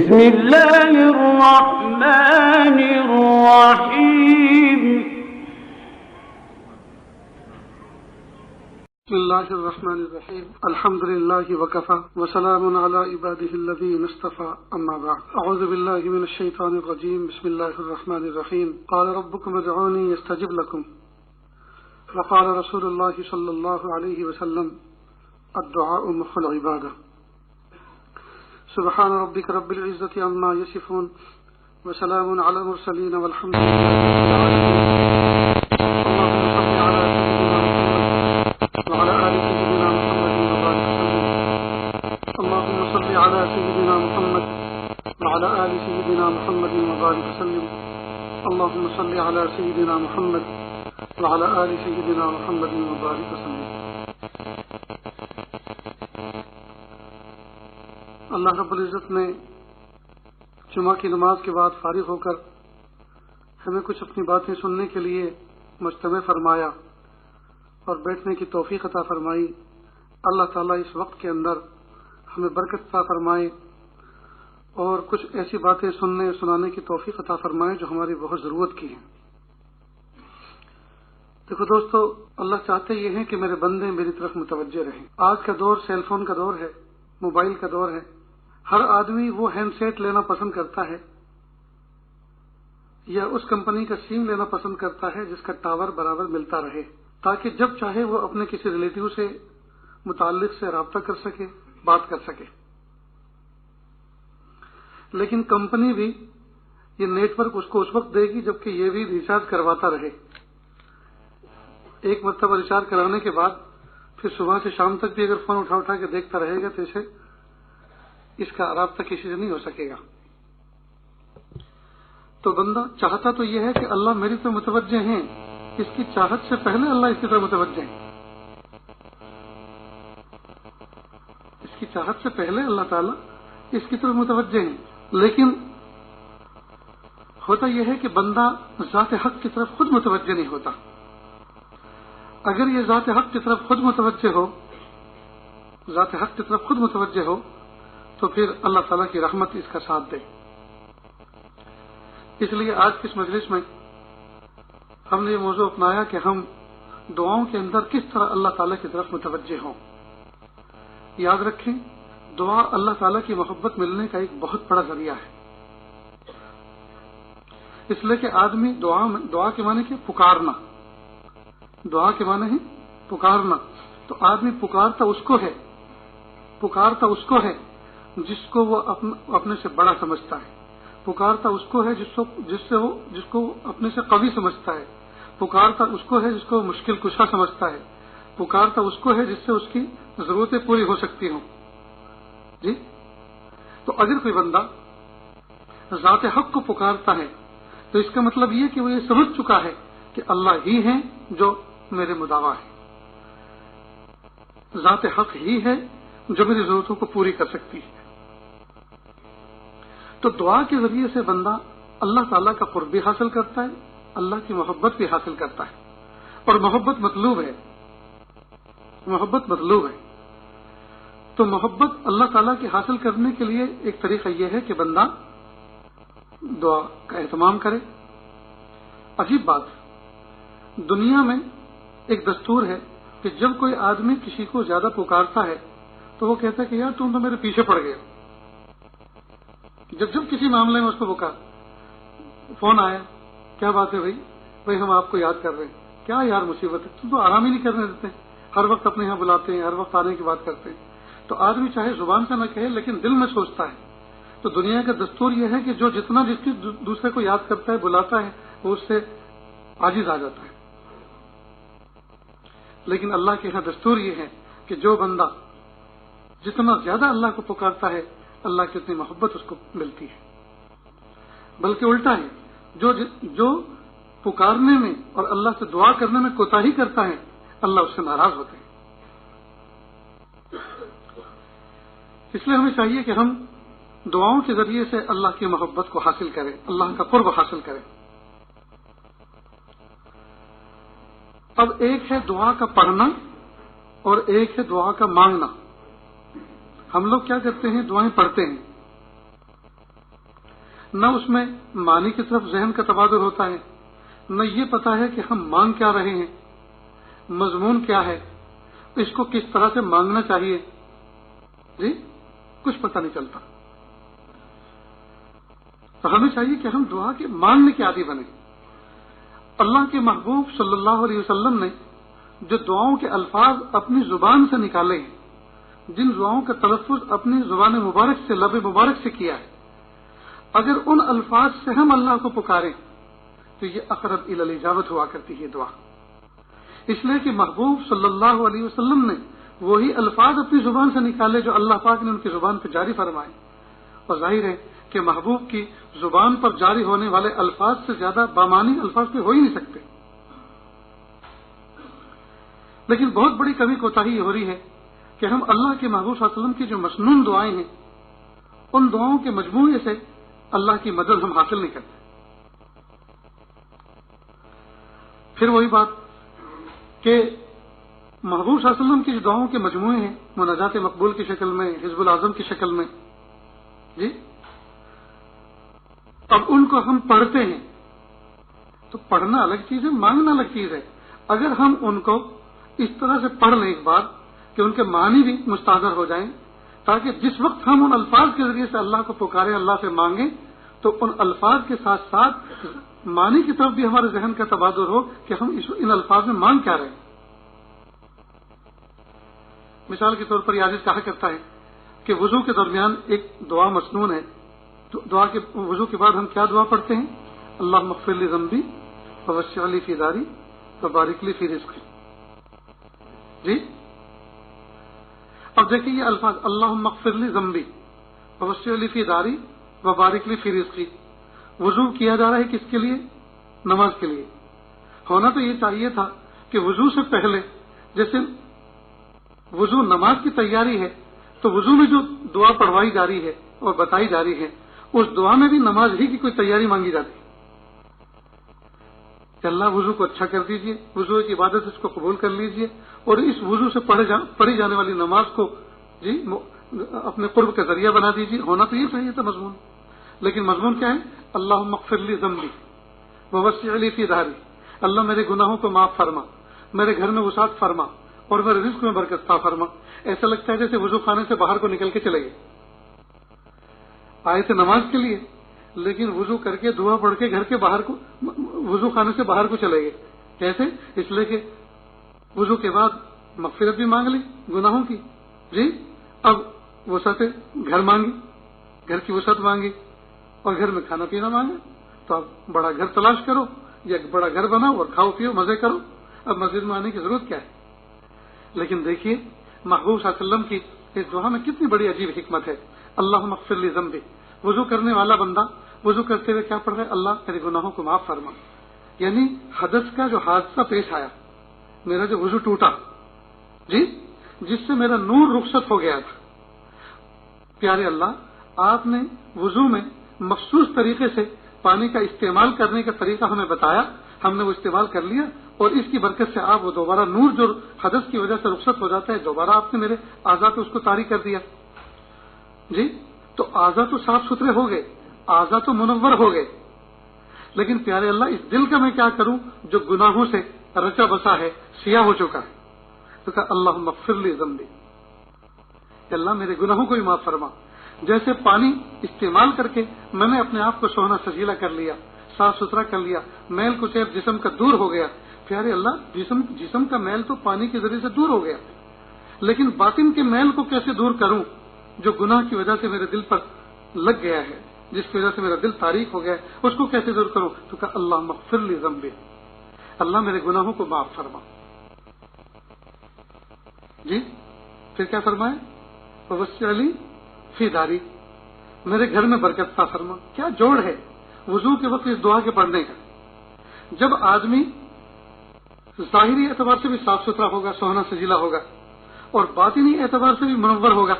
بسم اللہ الرحمن الرحیم بسم اللہ الرحمن الرحیم الحمد للہ وکفی وسلام علی عباده الذین اصطفی اما بعد اعوذ باللہ من الشیطان الرجیم بسم اللہ الرحمن الرحیم قال ربکم ادعونی استجب لکم وقال رسول اللہ صلی اللہ علیہ وسلم الدعاء مخ العبادہ سبحان ربک رب العزة عما یصفون وسلام علی المرسلین والحمد للہ اللهم صل على سيدنا محمد وعلى آل سيدنا محمد وبارك وسلم اللهم صل على سيدنا محمد وعلى آل سيدنا محمد وبارك وسلم اللہ رب العزت نے جمعہ کی نماز کے بعد فارغ ہو کر ہمیں کچھ اپنی باتیں سننے کے لیے مجتمع فرمایا اور بیٹھنے کی توفیق عطا فرمائی۔ اللہ تعالیٰ اس وقت کے اندر ہمیں برکت عطا فرمائے اور کچھ ایسی باتیں سننے سنانے کی توفیق عطا فرمائے جو ہماری بہت ضرورت کی ہیں۔ دیکھو دوستو، اللہ چاہتے یہ ہیں کہ میرے بندے میری طرف متوجہ رہیں۔ آج کا دور سیل فون کا دور ہے، موبائل کا دور ہے۔ ہر آدمی وہ ہینڈ سیٹ لینا پسند کرتا ہے یا اس کمپنی کا سیم لینا پسند کرتا ہے جس کا ٹاور برابر ملتا رہے، تاکہ جب چاہے وہ اپنے کسی ریلیٹیو سے متعلق سے رابطہ کر سکے، بات کر سکے۔ لیکن کمپنی بھی یہ نیٹ ورک اس کو اس وقت دے گی جبکہ یہ بھی ریچارج کرواتا رہے۔ ایک مرتبہ ریچارج کرانے کے بعد پھر صبح سے شام تک بھی اگر فون اٹھا کے دیکھتا رہے گا تو اسے اس کا رابطہ کسی سے نہیں ہو سکے گا۔ تو بندہ چاہتا تو یہ ہے کہ اللہ میری طرف متوجہ ہیں، اس کی چاہت سے پہلے اللہ اس کی طرف متوجہ ہیں، اس کی چاہت سے پہلے اللہ تعالیٰ اس کی طرف متوجہ ہیں۔ لیکن ہوتا یہ ہے کہ بندہ ذات حق کی طرف خود متوجہ نہیں ہوتا۔ اگر یہ ذات حق کی طرف خود متوجہ ہو، ذات حق کی طرف خود متوجہ ہو تو پھر اللہ تعالیٰ کی رحمت اس کا ساتھ دے۔ اس لیے آج کی اس مجلس میں ہم نے یہ موضوع اپنایا کہ ہم دعاؤں کے اندر کس طرح اللہ تعالیٰ کی طرف متوجہ ہوں۔ یاد رکھیں، دعا اللہ تعالیٰ کی محبت ملنے کا ایک بہت بڑا ذریعہ ہے۔ اس لیے کہ آدمی دعا کے معنی کہ پکارنا، دعا کے معنی ہے پکارنا، تو آدمی پکارتا اس کو ہے جس کو وہ اپنے سے بڑا سمجھتا ہے، پکارتا اس کو ہے جس کو اپنے سے قوی سمجھتا ہے، پکارتا اس کو ہے جس کو مشکل کشا سمجھتا ہے، پکارتا اس کو ہے جس سے اس کی ضرورتیں پوری ہو سکتی ہوں۔ جی، تو اگر کوئی بندہ ذات حق کو پکارتا ہے تو اس کا مطلب یہ کہ وہ یہ سمجھ چکا ہے کہ اللہ ہی ہے جو میرے مدعا ہے، ذات حق ہی ہے جو میری ضرورتوں کو پوری کر سکتی ہے۔ تو دعا کے ذریعے سے بندہ اللہ تعالیٰ کا قرب بھی حاصل کرتا ہے، اللہ کی محبت بھی حاصل کرتا ہے، اور محبت مطلوب ہے، محبت مطلوب ہے۔ تو محبت اللہ تعالیٰ کی حاصل کرنے کے لیے ایک طریقہ یہ ہے کہ بندہ دعا کا اہتمام کرے۔ عجیب بات، دنیا میں ایک دستور ہے کہ جب کوئی آدمی کسی کو زیادہ پکارتا ہے تو وہ کہتا ہے کہ یار تم تو میرے پیچھے پڑ گئے۔ جب کسی معاملے میں اس کو پکار، فون آیا، کیا بات ہے بھائی ہم آپ کو یاد کر رہے ہیں، کیا یار مصیبت ہے، تم تو آرام ہی نہیں کرنے دیتے، ہر وقت اپنے یہاں بلاتے ہیں، ہر وقت آنے کی بات کرتے ہیں۔ تو آدمی چاہے زبان سے نہ کہے لیکن دل میں سوچتا ہے۔ تو دنیا کا دستور یہ ہے کہ جو جتنا دوسرے کو یاد کرتا ہے، بلاتا ہے، وہ اس سے عاجز آ جاتا ہے۔ لیکن اللہ کے یہاں دستور یہ ہے کہ جو بندہ جتنا زیادہ اللہ کو پکارتا ہے، اللہ کی اتنی محبت اس کو ملتی ہے۔ بلکہ الٹا ہے، جو پکارنے میں اور اللہ سے دعا کرنے میں کوتاہی کرتا ہے، اللہ اس سے ناراض ہوتے ہیں۔ اس لیے ہمیں چاہیے کہ ہم دعاؤں کے ذریعے سے اللہ کی محبت کو حاصل کریں، اللہ کا قرب حاصل کریں۔ اب ایک ہے دعا کا پڑھنا اور ایک ہے دعا کا مانگنا۔ ہم لوگ کیا کرتے ہیں، دعائیں پڑھتے ہیں، نہ اس میں معنی کی طرف ذہن کا تبادل ہوتا ہے، نہ یہ پتا ہے کہ ہم مانگ کیا رہے ہیں، مضمون کیا ہے، اس کو کس طرح سے مانگنا چاہیے، جی کچھ پتہ نہیں چلتا۔ تو ہمیں چاہیے کہ ہم دعا کے مانگنے کے عادی بنیں۔ اللہ کے محبوب صلی اللہ علیہ وسلم نے جو دعاؤں کے الفاظ اپنی زبان سے نکالے ہیں، جن دعاؤں کا تلفظ اپنی زبان مبارک سے، لب مبارک سے کیا ہے، اگر ان الفاظ سے ہم اللہ کو پکاریں تو یہ اقرب الی الاجابت ہوا کرتی ہے دعا، اس لیے کہ محبوب صلی اللہ علیہ وسلم نے وہی الفاظ اپنی زبان سے نکالے جو اللہ پاک نے ان کی زبان پہ جاری فرمائے، اور ظاہر ہے کہ محبوب کی زبان پر جاری ہونے والے الفاظ سے زیادہ بامانی الفاظ پہ ہو ہی نہیں سکتے۔ لیکن بہت بڑی کمی کوتاہی یہ ہو رہی ہے کہ ہم اللہ کے محبوب صلی اللہ علیہ وسلم کی جو مسنون دعائیں ہیں، ان دعاؤں کے مجموعے سے اللہ کی مدد ہم حاصل نہیں کرتے۔ پھر وہی بات کہ محبوب صلی اللہ علیہ وسلم کی جو دعاؤں کے مجموعے ہیں، مناجات مقبول کی شکل میں، حزب العظم کی شکل میں، جی اب ان کو ہم پڑھتے ہیں تو پڑھنا الگ چیز ہے، مانگنا الگ چیز ہے۔ اگر ہم ان کو اس طرح سے پڑھ لیں ایک بار کہ ان کے معنی بھی مستحضر ہو جائیں، تاکہ جس وقت ہم ان الفاظ کے ذریعے سے اللہ کو پکاریں، اللہ سے مانگیں، تو ان الفاظ کے ساتھ ساتھ معنی کی طرف بھی ہمارے ذہن کا تبادل ہو کہ ہم ان الفاظ میں مانگ کیا رہے ہیں۔ مثال کے طور پر یہ عاجز کہا کرتا ہے کہ وضو کے درمیان ایک دعا مسنون ہے، تو دعا کے وضو کے بعد ہم کیا دعا پڑھتے ہیں؟ اللہم اغفر لی ذنبی ووسع لی فی داری وبارک لی فی رزقی۔ جی اب دیکھیے یہ الفاظ اللہم اغفر لی ذنبی ووسع لی فی داری وبارک لی فی رزقی، وضو کیا جا رہا ہے کس کے لیے؟ نماز کے لیے۔ ہونا تو یہ چاہیے تھا کہ وضو سے پہلے، جیسے وضو نماز کی تیاری ہے، تو وضو میں جو دعا پڑھوائی جا رہی ہے اور بتائی جا رہی ہے، اس دعا میں بھی نماز ہی کی کوئی تیاری مانگی جاتی ہے کہ اللہ وضو کو اچھا کر دیجئے، وضو کی عبادت اس کو قبول کر لیجئے، اور اس وضو سے پڑھی جانے والی نماز کو جی اپنے قرب کا ذریعہ بنا دیجئے۔ ہونا تو یہ چاہیے تھا مضمون، لیکن مضمون کیا ہے؟ اللہم اغفر لی ذنبی ووسع لی فی داری، اللہ میرے گناہوں کو معاف فرما، میرے گھر میں وسعت فرما، اور میرے رزق میں برکت عطا فرما۔ ایسا لگتا ہے جیسے وضو خانے سے باہر کو نکل کے چلے گئے، آئے تھے نماز کے لیے لیکن وضو کر کے دعا پڑھ کے گھر کے باہر کو، وضو خانے سے باہر کو چلے گئے۔ کیسے؟ اس لیے کہ وضو کے بعد مغفرت بھی مانگ لی گناہوں کی، جی اب وسعت گھر مانگی، گھر کی وسعت مانگی، اور گھر میں کھانا پینا مانگا، تو اب بڑا گھر تلاش کرو یا بڑا گھر بناؤ اور کھاؤ پیو مزے کرو، اب مسجد میں آنے کی ضرورت کیا ہے؟ لیکن دیکھیے محبوب صلی اللہ علیہ وسلم کی اس دعا میں کتنی بڑی عجیب حکمت ہے۔ اللہم اغفر لی ذنبی، وضو کرنے والا بندہ وضو کرتے ہوئے کیا پڑھ رہا ہے؟ اللہ میرے گناہوں کو معاف فرما، یعنی حدث کا جو حادثہ پیش آیا، میرا جو وضو ٹوٹا، جی جس سے میرا نور رخصت ہو گیا تھا، پیارے اللہ آپ نے وضو میں مخصوص طریقے سے پانی کا استعمال کرنے کا طریقہ ہمیں بتایا، ہم نے وہ استعمال کر لیا، اور اس کی برکت سے آپ وہ دوبارہ نور جو حدث کی وجہ سے رخصت ہو جاتا ہے، دوبارہ آپ نے میرے اعضاء پہ اس کو طاری کر دیا، جی تو اعضاء تو صاف ستھرے ہو گئے، اعضاء تو منور ہو گئے، لیکن پیارے اللہ اس دل کا میں کیا کروں جو گناہوں سے رچا بسا ہے، سیاہ ہو چکا ہے؟ تو کہا اللہم اغفر لی ذنبی، کہ اللہ میرے گناہوں کو بھی معاف فرما۔ جیسے پانی استعمال کر کے میں نے اپنے آپ کو سونا سجیلا کر لیا، صاف ستھرا کر لیا، میل کچیل جسم کا دور ہو گیا، پیارے اللہ جسم کا میل تو پانی کے ذریعے سے دور ہو گیا، لیکن باطن کے میل کو کیسے دور کروں جو گناہ کی وجہ سے میرے دل پر لگ گیا ہے، جس کی وجہ سے میرا دل تاریک ہو گیا ہے، اس کو کیسے دور کروں؟ تو کہا اللہم اغفر لی ذنبی، اللہ میرے گناہوں کو معاف فرما۔ جی پھر کیا فرمائے؟ ووسع لی فی داری، میرے گھر میں برکت عطا فرما۔ کیا جوڑ ہے وضو کے وقت اس دعا کے پڑھنے کا؟ جب آدمی ظاہری اعتبار سے بھی صاف ستھرا ہوگا، سونا سجیلا ہوگا، اور باطنی اعتبار سے بھی منور ہوگا،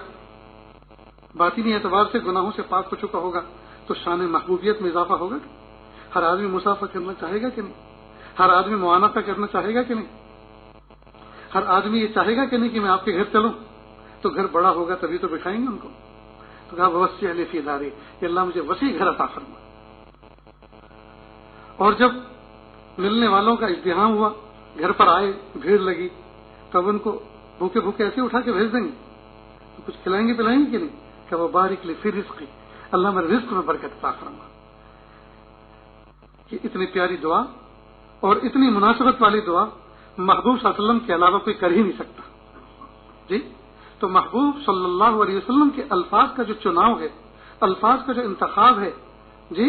باطنی اعتبار سے گناہوں سے پاک ہو چکا ہوگا، تو شان محبوبیت میں اضافہ ہوگا۔ ہر آدمی مسافہ کرنا چاہے گا کہ نہیں؟ ہر آدمی معانقہ کرنا چاہے گا کہ نہیں؟ ہر آدمی یہ چاہے گا کہ نہیں کہ میں آپ کے گھر چلوں؟ تو گھر بڑا ہوگا تبھی تو بٹھائیں گے ان کو۔ تو کہا وسع لی فی داری، کہ اللہ مجھے وسیع گھر عطا فرما۔ اور جب ملنے والوں کا ازدحام ہوا، گھر پر آئے، بھیڑ لگی، تب ان کو بھوکے بھوکے ایسے اٹھا کے بھیج دیں گے؟ تو کچھ کھلائیں گے پلائیں گے کہ نہیں؟ کہ وہ بارک لی فی رزقی، اللہ میرے رزق میں برکت عطا فرما۔ کہ اتنی پیاری دعا اور اتنی مناسبت والی دعا محبوب صلی اللہ علیہ وسلم کے علاوہ کوئی کر ہی نہیں سکتا۔ جی تو محبوب صلی اللہ علیہ وسلم کے الفاظ کا جو چناؤ ہے، الفاظ کا جو انتخاب ہے، جی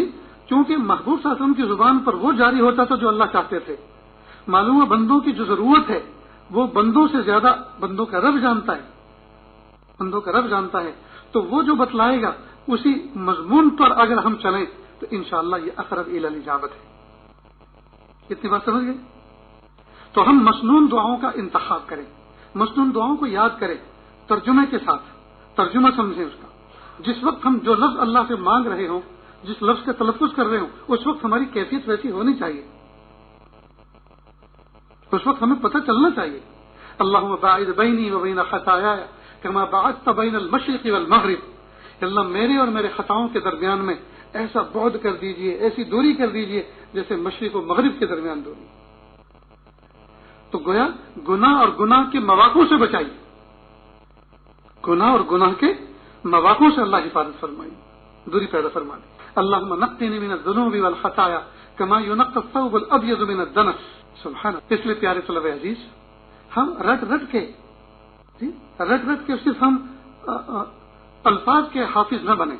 چونکہ محبوب صلی اللہ علیہ وسلم کی زبان پر وہ جاری ہوتا تھا جو اللہ چاہتے تھے۔ معلوم ہے بندوں کی جو ضرورت ہے وہ بندوں سے زیادہ بندوں کا رب جانتا ہے، بندوں کا رب جانتا ہے، تو وہ جو بتلائے گا اسی مضمون پر اگر ہم چلیں تو انشاءاللہ یہ اقرب الی الاجابت ہے۔ اتنی بات سمجھ گئے؟ تو ہم مسنون دعاؤں کا انتخاب کریں، مسنون دعاؤں کو یاد کریں، ترجمے کے ساتھ ترجمہ سمجھیں اس کا۔ جس وقت ہم جو لفظ اللہ سے مانگ رہے ہوں، جس لفظ کا تلفظ کر رہے ہوں، اس وقت ہماری کیفیت ویسی ہونی چاہیے، اس وقت ہمیں پتہ چلنا چاہیے۔ اللہم باعد بینی و بین خطایایا کما باعدت بین المشرق والمغرب، اللہ میرے اور میرے خطاؤں کے درمیان میں ایسا بعد کر دیجئے، ایسی دوری کر دیجئے جیسے مشرق و مغرب کے درمیان دوری۔ تو گویا گناہ اور گناہ کے مواقع سے بچائیے، گناہ اور گناہ کے مواقع سے اللہ حفاظت فرمائی، دوری پیدا فرمائی۔ اللہم نقنی من الذنوب والخطایا کما ینقی الثوب الابیض من الدنس۔ سبحان اللہ۔ اس لیے پیارے طلبہ عزیز، ہم رٹ رٹ کے صرف ہم الفاظ کے حافظ نہ بنیں،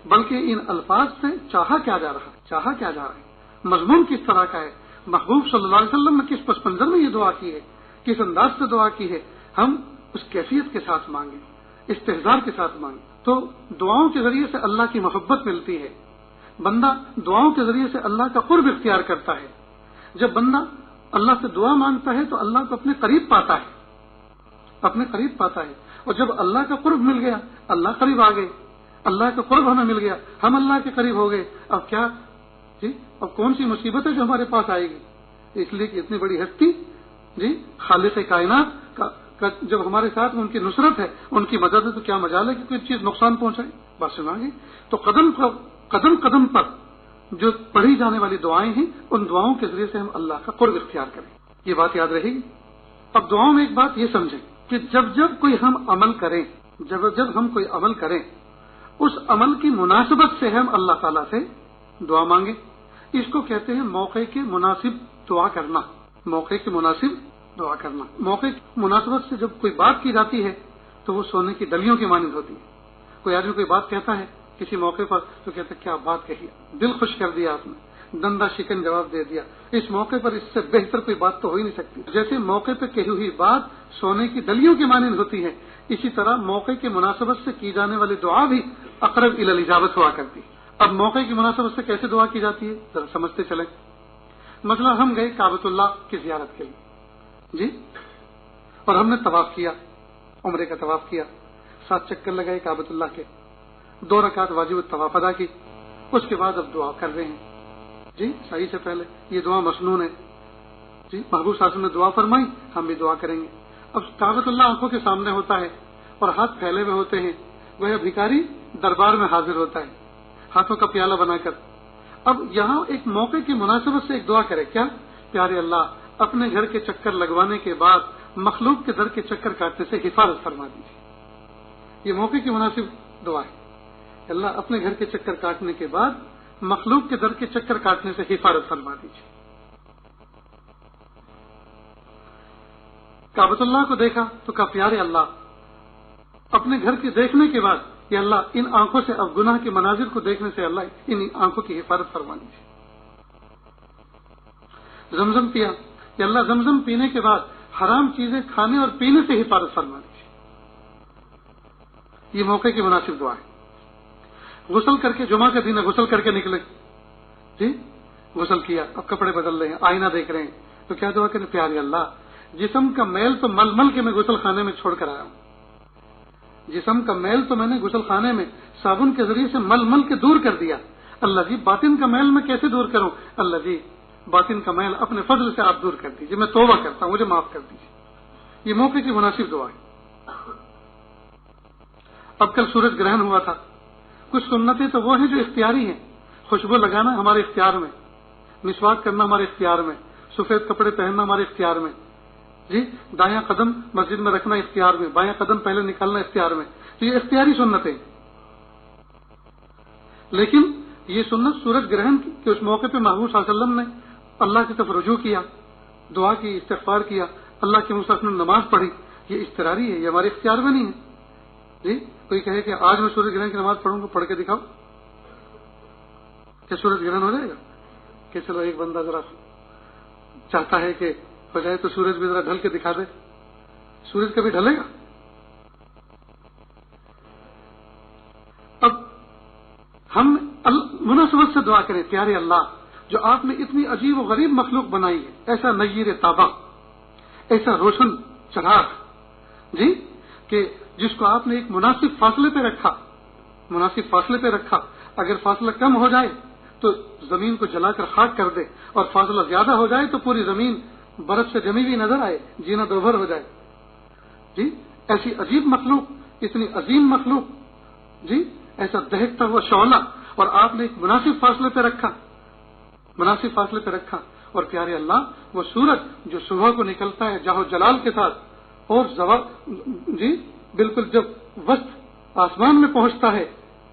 بلکہ ان الفاظ سے چاہا کیا جا رہا ہے، مضمون کس طرح کا ہے، محبوب صلی اللہ علیہ وسلم نے کس پس منظر میں یہ دعا کی ہے، کس انداز سے دعا کی ہے، ہم اس کیفیت کے ساتھ مانگیں، استحضار کے ساتھ مانگیں۔ تو دعاؤں کے ذریعے سے اللہ کی محبت ملتی ہے، بندہ دعاؤں کے ذریعے سے اللہ کا قرب اختیار کرتا ہے۔ جب بندہ اللہ سے دعا مانگتا ہے تو اللہ کو اپنے قریب پاتا ہے، اپنے قریب پاتا ہے، اور جب اللہ کا قرب مل گیا، اللہ قریب آ گئے، اللہ کا قرب ہمیں مل گیا، ہم اللہ کے قریب ہو گئے، اب کیا جی اب کون سی مصیبت ہے جو ہمارے پاس آئے گی؟ اس لیے کہ اتنی بڑی ہستی جی خالق کائنات کا جب ہمارے ساتھ ان کی نصرت ہے، ان کی مدد ہے، تو کیا مجال ہے کہ کوئی چیز نقصان پہنچائے؟ بات سنا گے؟ تو قدم قدم پر جو پڑھی جانے والی دعائیں ہیں، ان دعاؤں کے ذریعے سے ہم اللہ کا قرب اختیار کریں، یہ بات یاد رہے گی۔ اب دعاؤں میں ایک بات یہ سمجھیں کہ جب کوئی ہم عمل کریں، جب ہم کوئی عمل کریں، اس عمل کی مناسبت سے ہم اللہ تعالیٰ سے دعا مانگیں۔ اس کو کہتے ہیں موقع کے مناسب دعا کرنا، موقع کے مناسب دعا کرنا۔ موقع کی مناسبت سے جب کوئی بات کی جاتی ہے تو وہ سونے کی ڈلیوں کی مانند ہوتی ہے۔ کوئی آدمی کوئی بات کہتا ہے کسی موقع پر تو کہتا ہے کیا بات کہی، دل خوش کر دیا آپ نے، دندہ شکن جواب دے دیا، اس موقع پر اس سے بہتر کوئی بات تو ہو ہی نہیں سکتی۔ جیسے موقع پہ کہی ہوئی بات سونے کی ڈلیوں کی مانند ہوتی ہے، اسی طرح موقع کی مناسبت سے کی جانے والی دعا بھی اقرب الی الاجابت ہوا کرتی ہے۔ اب موقع کی مناسبت سے کیسے دعا کی جاتی ہے ذرا سمجھتے چلیں۔ مثلا ہم گئے کعبۃ اللہ کی زیارت کے لیے جی، اور ہم نے طواف کیا، عمرے کا طواف کیا، 7 چکر لگائے کعبۃ اللہ کے، 2 رکعت واجب الطواف ادا کی، اس کے بعد اب دعا کر رہے ہیں جی صحیح سے پہلے، یہ دعا مسنون ہے جی، محبوب صلی اللہ علیہ وسلم نے دعا فرمائی، ہم بھی دعا کریں گے۔ اب کعبۃ اللہ آنکھوں کے سامنے ہوتا ہے اور ہاتھ پھیلے ہوئے ہوتے ہیں، وہ بھکاری دربار میں حاضر ہوتا ہے ہاتھوں کا پیالہ بنا کر۔ اب یہاں ایک موقع کی مناسبت سے ایک دعا کرے، کیا؟ پیارے اللہ اپنے گھر کے چکر لگوانے کے بعد مخلوق کے در کے چکر کاٹنے سے حفاظت فرما دیجیے، یہ موقع کی مناسب دعا ہے۔ اللہ اپنے گھر کے چکر کاٹنے کے بعد مخلوق کے در کے چکر کاٹنے سے حفاظت فرما دیجیے۔ کعبۃ اللہ کو دیکھا تو کہا پیارے اللہ اپنے گھر کے دیکھنے کے بعد یا اللہ ان آنکھوں سے اب گناہ کے مناظر کو دیکھنے سے اللہ ان آنکھوں کی حفاظت فرما دیجیے۔ زمزم پیا یا اللہ زمزم پینے کے بعد حرام چیزیں کھانے اور پینے سے حفاظت فرما دیجیے، یہ موقع کی مناسب دعا ہے۔ غسل کر کے جمعہ کا دن ہے، غسل کر کے نکلے جی، غسل کیا، اب کپڑے بدل رہے ہیں، آئینہ دیکھ رہے ہیں، تو کیا دعا کریں؟ پیارے اللہ جسم کا میل تو مل مل کے میں غسل خانے میں چھوڑ کر آیا ہوں، جسم کا میل تو میں نے غسل خانے میں صابن کے ذریعے سے مل مل کے دور کر دیا، اللہ جی باطن کا میل میں کیسے دور کروں؟ اللہ جی باطن کا میل اپنے فضل سے آپ دور کر دیجیے، میں توبہ کرتا ہوں، مجھے معاف کر دیجیے، یہ موقع کی مناسب دعا ہے۔ اب کل سورج گرہن ہوا تھا، کچھ سنتیں تو وہ ہیں جو اختیاری ہیں، خوشبو لگانا ہمارے اختیار میں، مسواک کرنا ہمارے اختیار میں، سفید کپڑے پہننا ہمارے اختیار میں، جی دایاں قدم مسجد میں رکھنا اختیار میں، بایاں قدم پہلے نکالنا اختیار میں، تو یہ اختیاری سنتیں۔ لیکن یہ سنت سورج گرہن کے اس موقع پہ محبوب صلی اللہ علیہ وسلم نے اللہ کی طرف رجوع کیا، دعا کی، استغفار کیا، اللہ کے مصحف میں نماز پڑھی، یہ اضطراری ہے، یہ ہمارے اختیار میں نہیں ہے۔ جی کوئی کہے کہ آج میں سورج گرہن کی نماز پڑھوں گا، پڑھ کے دکھاؤ، کیا سورج گرہن ہو جائے گا؟ کہ چلو ایک بندہ ذرا چاہتا ہے کہ ہو جائے تو سورج بھی ذرا ڈھل کے دکھا دے، سورج کبھی ڈھلے گا؟ اب ہم مناسبت سے دعا کریں، پیارے اللہ جو آپ نے اتنی عجیب و غریب مخلوق بنائی ہے، ایسا نیر تابہ، ایسا روشن چراغ، جی کہ جس کو آپ نے ایک مناسب فاصلے پہ رکھا، اگر فاصلہ کم ہو جائے تو زمین کو جلا کر خاک کر دے، اور فاصلہ زیادہ ہو جائے تو پوری زمین برف سے جمی ہوئی نظر آئے، جینا دوبھر ہو جائے۔ جی ایسی عجیب مخلوق، اتنی عظیم مخلوق، جی ایسا دہکتا ہوا شعلہ، اور آپ نے ایک مناسب فاصلے پہ رکھا، اور پیارے اللہ وہ سورج جو صبح کو نکلتا ہے جاہ و جلال کے ساتھ، اور جی بالکل جب وسط آسمان میں پہنچتا ہے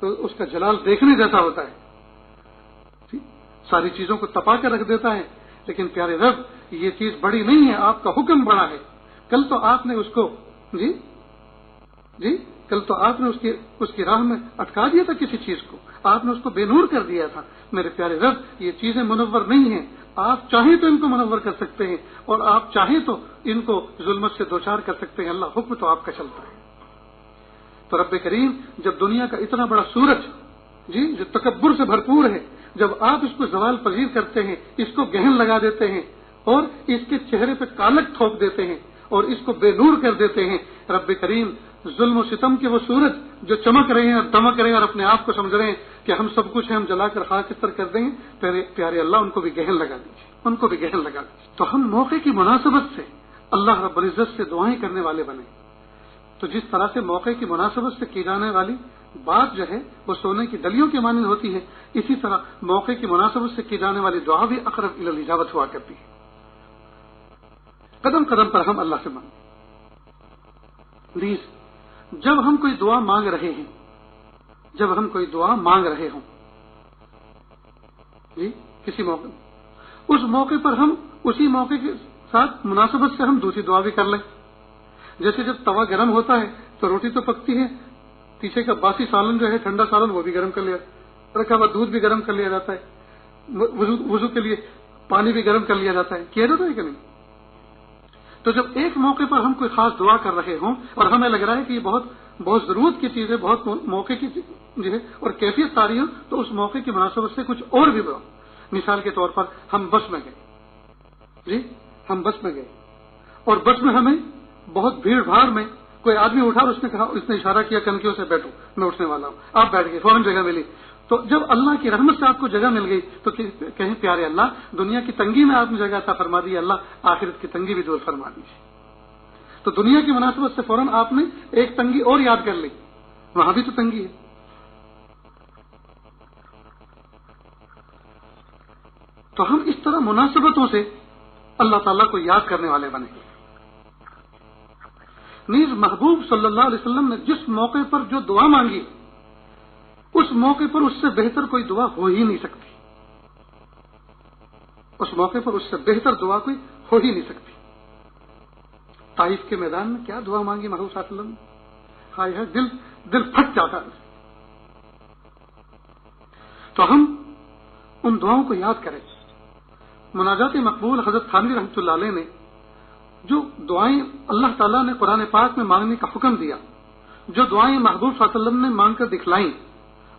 تو اس کا جلال دیکھنے جیسا ہوتا ہے، جی ساری چیزوں کو تپا کر رکھ دیتا ہے۔ لیکن پیارے رب یہ چیز بڑی نہیں ہے، آپ کا حکم بڑا ہے۔ کل تو آپ نے اس کو کل تو آپ نے اس کی راہ میں اٹکا دیا تھا، کسی چیز کو آپ نے اس کو بے نور کر دیا تھا۔ میرے پیارے رب یہ چیزیں منور نہیں ہیں، آپ چاہیں تو ان کو منور کر سکتے ہیں، اور آپ چاہیں تو ان کو ظلمت سے دوچار کر سکتے ہیں، اللہ حکم تو آپ کا چلتا ہے۔ تو رب کریم جب دنیا کا اتنا بڑا سورج، جی جو تکبر سے بھرپور ہے، جب آپ اس کو زوال پذیر کرتے ہیں، اس کو گہن لگا دیتے ہیں، اور اس کے چہرے پہ کالک ٹھوک دیتے ہیں، اور اس کو بے نور کر دیتے ہیں، رب کریم ظلم و ستم کے وہ سورج جو چمک رہے ہیں اور دمک رہے ہیں اور اپنے آپ کو سمجھ رہے ہیں کہ ہم سب کچھ ہیں، ہم جلا کر خاکستر کر دیں گے، پیارے اللہ ان کو بھی گہن لگا دیجیے، تو ہم موقع کی مناسبت سے اللہ رب العزت سے دعائیں کرنے والے بنے۔ تو جس طرح سے موقع کی مناسبت سے کی جانے والی بات جو ہے وہ سونے کی ڈلیوں کی مانند ہوتی ہے، اسی طرح موقع کی مناسبت سے کی جانے والی دعا بھی اقرب الی الاجابت ہوا کرتی ہے۔ قدم قدم پر ہم اللہ سے مانگیں۔ پلیز جب ہم کوئی دعا مانگ رہے ہوں، جی کسی موقع، اس موقع پر ہم اسی موقع کے ساتھ مناسبت سے ہم دوسری دعا بھی کر لیں۔ جیسے جب توا گرم ہوتا ہے تو روٹی تو پکتی ہے، پیچھے کا باسی سالن جو ہے، ٹھنڈا سالن، وہ بھی گرم کر لیا، رکھا ہوا دودھ بھی گرم کر لیا جاتا ہے، وضو کے لیے پانی بھی گرم کر لیا جاتا ہے، کیا جاتا ہے کہ نہیں؟ تو جب ایک موقع پر ہم کوئی خاص دعا کر رہے ہوں اور ہمیں لگ رہا ہے کہ یہ بہت ضرورت کی چیز ہے، بہت موقع کی چیز ہے اور کیفیت تاری ہو، تو اس موقع کی مناسبت سے کچھ اور بھی بڑھو۔ مثال کے طور پر ہم بس میں گئے، اور بس میں ہمیں بہت بھیڑ بھاڑ میں کوئی آدمی اٹھا اور اس نے اشارہ کیا کنکیوں سے بیٹھو، میں اٹھنے والا ہوں، آپ بیٹھ گئے، فوراً جگہ ملی۔ تو جب اللہ کی رحمت سے آپ کو جگہ مل گئی تو کہیں پیارے اللہ دنیا کی تنگی میں آپ نے جگہ عطا فرما دی، اللہ آخرت کی تنگی بھی دور فرما دیجیے۔ تو دنیا کی مناسبت سے فوراً آپ نے ایک تنگی اور یاد کر لی، وہاں بھی تو تنگی ہے۔ تو ہم اس طرح مناسبتوں سے اللہ تعالیٰ کو یاد کرنے والے بنے۔ نیز محبوب صلی اللہ علیہ وسلم نے جس موقع پر جو دعا مانگی، اس موقع پر اس سے بہتر کوئی دعا ہو ہی نہیں سکتی، اس موقع پر اس سے بہتر دعا کوئی ہو ہی نہیں سکتی۔ طائف کے میدان میں کیا دعا مانگی محبوب صلی اللہ علیہ وسلم، ہائے ہائے، دل پھٹ جاتا ہے۔ تو ہم ان دعاؤں کو یاد کریں۔ مناجات مقبول حضرت تھانوی رحمۃ اللہ علیہ نے جو دعائیں اللہ تعالیٰ نے قرآن پاک میں مانگنے کا حکم دیا، جو دعائیں محبوب صلی اللہ علیہ وسلم نے مانگ کر دکھلائیں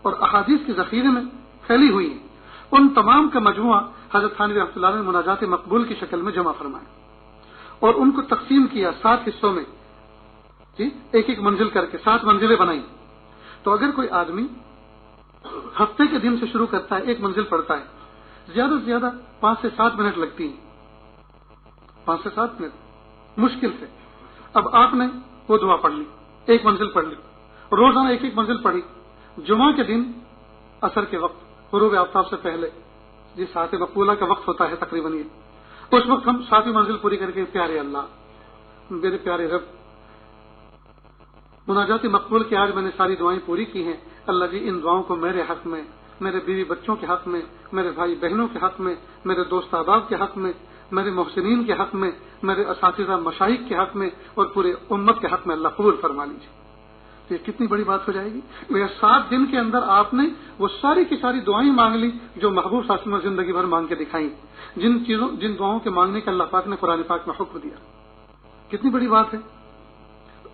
اور احادیث کے ذخیرے میں پھیلی ہوئی ہیں، ان تمام کا مجموعہ حضرت تھانوی رحمۃ اللہ علیہ نے مناجات مقبول کی شکل میں جمع فرمایا اور ان کو تقسیم کیا 7 حصوں میں، جی ایک ایک منزل کر کے 7 منزلیں بنائیں۔ تو اگر کوئی آدمی ہفتے کے دن سے شروع کرتا ہے، ایک منزل پڑھتا ہے، زیادہ سے زیادہ 5 سے 7 منٹ لگتی ہیں، 5 سے 7 منٹ مشکل سے۔ اب آپ نے وہ دعا پڑھ لی، ایک منزل پڑھ لی، روزانہ ایک ایک منزل پڑھی، جمعہ کے دن عصر کے وقت غروب آفتاب سے پہلے جس ساعت مقبولہ کا وقت ہوتا ہے تقریباً یہ، اس وقت ہم 7ویں منزل پوری کر کے پیارے اللہ، میرے پیارے رب، مناجات مقبول کی آج میں نے ساری دعائیں پوری کی ہیں، اللہ جی ان دعاؤں کو میرے حق میں، میرے بیوی بچوں کے حق میں، میرے بھائی بہنوں کے حق میں، میرے دوست احباب کے حق میں، میرے محسنین کے حق میں، میرے اساتذہ مشائخ کے حق میں اور پورے امت کے حق میں اللہ قبول فرما لیجیے۔ یہ کتنی بڑی بات ہو جائے گی۔ میرے 7 دن کے اندر آپ نے وہ ساری کی ساری دعائیں مانگ لی جو محبوب صلی اللہ علیہ وسلم زندگی بھر مانگ کے دکھائیں، جن دعاؤں کے مانگنے کا اللہ پاک نے قرآن پاک میں حکم دیا۔ کتنی بڑی بات ہے،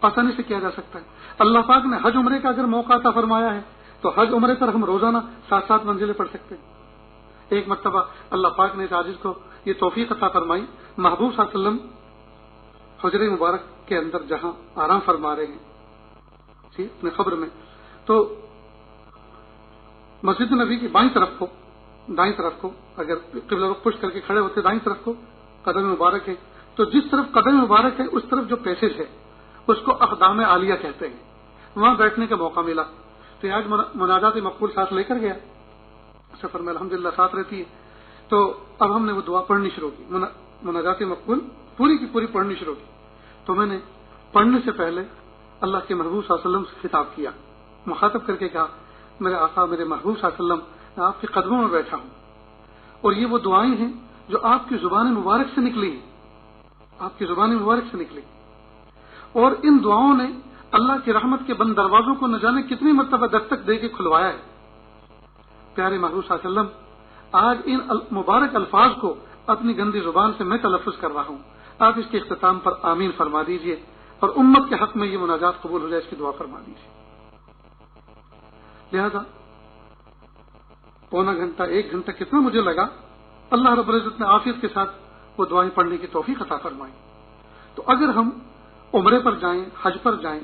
آسانی سے کیا جا سکتا ہے۔ اللہ پاک نے حج عمرے کا اگر موقع عطا فرمایا ہے تو حج عمرے پر ہم روزانہ 7 منزلیں پڑھ سکتے ہیں۔ ایک مرتبہ اللہ پاک نے اس عاجز کو یہ توفیق عطا فرمائی، محبوب صلی اللہ علیہ وسلم حجرے مبارک کے اندر جہاں آرام فرما رہے ہیں اپنے قبر میں، تو مسجد نبی کی دائیں طرف کو اگر قبلہ رخ پشت کر کے کھڑے ہوتے دائیں طرف کو قدم مبارک ہے، تو جس طرف قدم مبارک ہے اس طرف جو پیسج ہے اس کو اقدام عالیہ کہتے ہیں، وہاں بیٹھنے کا موقع ملا تو آج مناجات مقبول ساتھ لے کر گیا، سفر میں الحمدللہ ساتھ رہتی ہے، تو اب ہم نے وہ دعا پڑھنی شروع کی، مناجات مقبول پوری کی پوری پڑھنی شروع کی۔ تو میں نے پڑھنے سے پہلے اللہ کے محبوب صلی اللہ علیہ وسلم سے خطاب کیا، مخاطب کر کے کہا میرے آقا میرے محبوب صلی اللہ علیہ وسلم میں آپ کے قدموں میں بیٹھا ہوں، اور یہ وہ دعائیں ہیں جو آپ کی زبان مبارک سے نکلی ہیں، آپ کی زبان مبارک سے نکلی، اور ان دعاؤں نے اللہ کی رحمت کے بند دروازوں کو نہ جانے کتنی مرتبہ دستک دے کے کھلوایا ہے۔ پیارے محبوب صلی اللہ علیہ وسلم، آج ان مبارک الفاظ کو اپنی گندی زبان سے میں تلفظ کر رہا ہوں، آپ اس کے اختتام پر آمین فرما دیجئے اور امت کے حق میں یہ مناجات قبول ہو جائے، اس کی دعا فرما دیجیے۔ لہذا 1.25 گھنٹہ 1 گھنٹہ کتنا مجھے لگا، اللہ رب العزت نے عافیت کے ساتھ وہ دعائیں پڑھنے کی توفیق عطا فرمائی۔ تو اگر ہم عمرے پر جائیں، حج پر جائیں،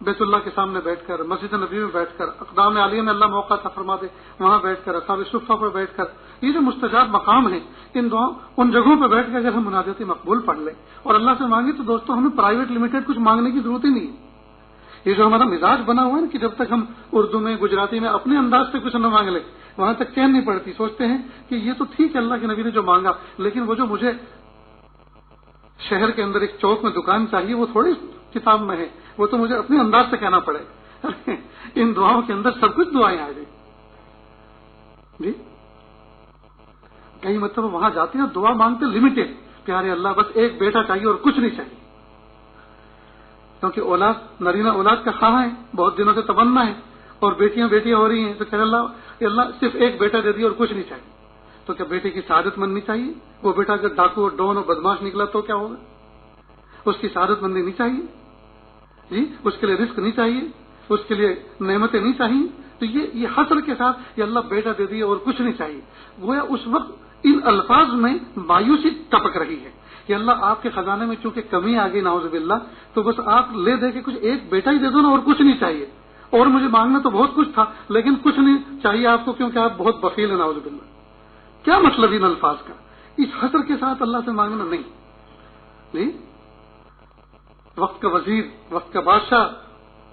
بیت اللہ کے سامنے بیٹھ کر، مسجد نبی میں بیٹھ کر، اقدام عالیہ میں اللہ موقع عطا فرما دے وہاں بیٹھ کر، اصحاب صفہ پر بیٹھ کر، یہ جو مستجاب مقام ہیں ان جگہوں پر بیٹھ کے اگر ہم مناجات مقبول پڑھ لیں اور اللہ سے مانگیں تو دوستوں ہمیں پرائیویٹ لمیٹڈ کچھ مانگنے کی ضرورت ہی نہیں ہے۔ یہ جو ہمارا مزاج بنا ہوا ہے نا کہ جب تک ہم اردو میں گجراتی میں اپنے انداز سے کچھ نہ مانگ لیں وہاں تک چین نہیں پڑتی، سوچتے ہیں کہ یہ تو ٹھیک ہے اللہ کے نبی نے جو مانگا، لیکن وہ جو مجھے شہر کے اندر ایک چوک میں دکان چاہیے وہ تھوڑی کتاب میں ہے، وہ تو مجھے اپنے انداز سے کہنا پڑے۔ ان دعاؤں کے اندر سب کچھ دعائیں آ گئی جی۔ کئی مطلب وہاں جاتے ہیں دعا مانگتے لمیٹڈ، پیارے اللہ بس ایک بیٹا چاہیے اور کچھ نہیں چاہیے، کیونکہ اولاد نرینہ اولاد کا خواہاں ہے، بہت دنوں سے تمنا ہے، اور بیٹیاں ہو رہی ہیں تو کہ اللہ صرف ایک بیٹا دے دیا اور کچھ نہیں چاہیے۔ تو کیا بیٹے کی سعادت مندی چاہیے؟ وہ بیٹا اگر ڈاکو اور ڈون اور بدماش نکلا تو کیا ہوگا؟ اس کی سعادت مندی نہیں چاہیے جی، اس کے لیے رزق نہیں چاہیے، اس کے لیے نعمتیں نہیں چاہیے۔ تو یہ حسر کے ساتھ یہ اللہ بیٹا دے دیا اور کچھ نہیں چاہیے، گویا اس وقت ان الفاظ میں مایوسی ٹپک رہی ہے کہ اللہ آپ کے خزانے میں چونکہ کمی آ گئی نعوذ باللہ، تو بس آپ لے دے کے کچھ ایک بیٹا ہی دے دو نا اور کچھ نہیں چاہیے، اور مجھے مانگنا تو بہت کچھ تھا لیکن کچھ نہیں چاہیے آپ کو کیونکہ آپ بہت بخیل ہیں نعوذ باللہ۔ کیا مطلب ان الفاظ کا؟ اس حسر کے ساتھ اللہ سے مانگنا نہیں جی۔ وقت کا وزیر، وقت کا بادشاہ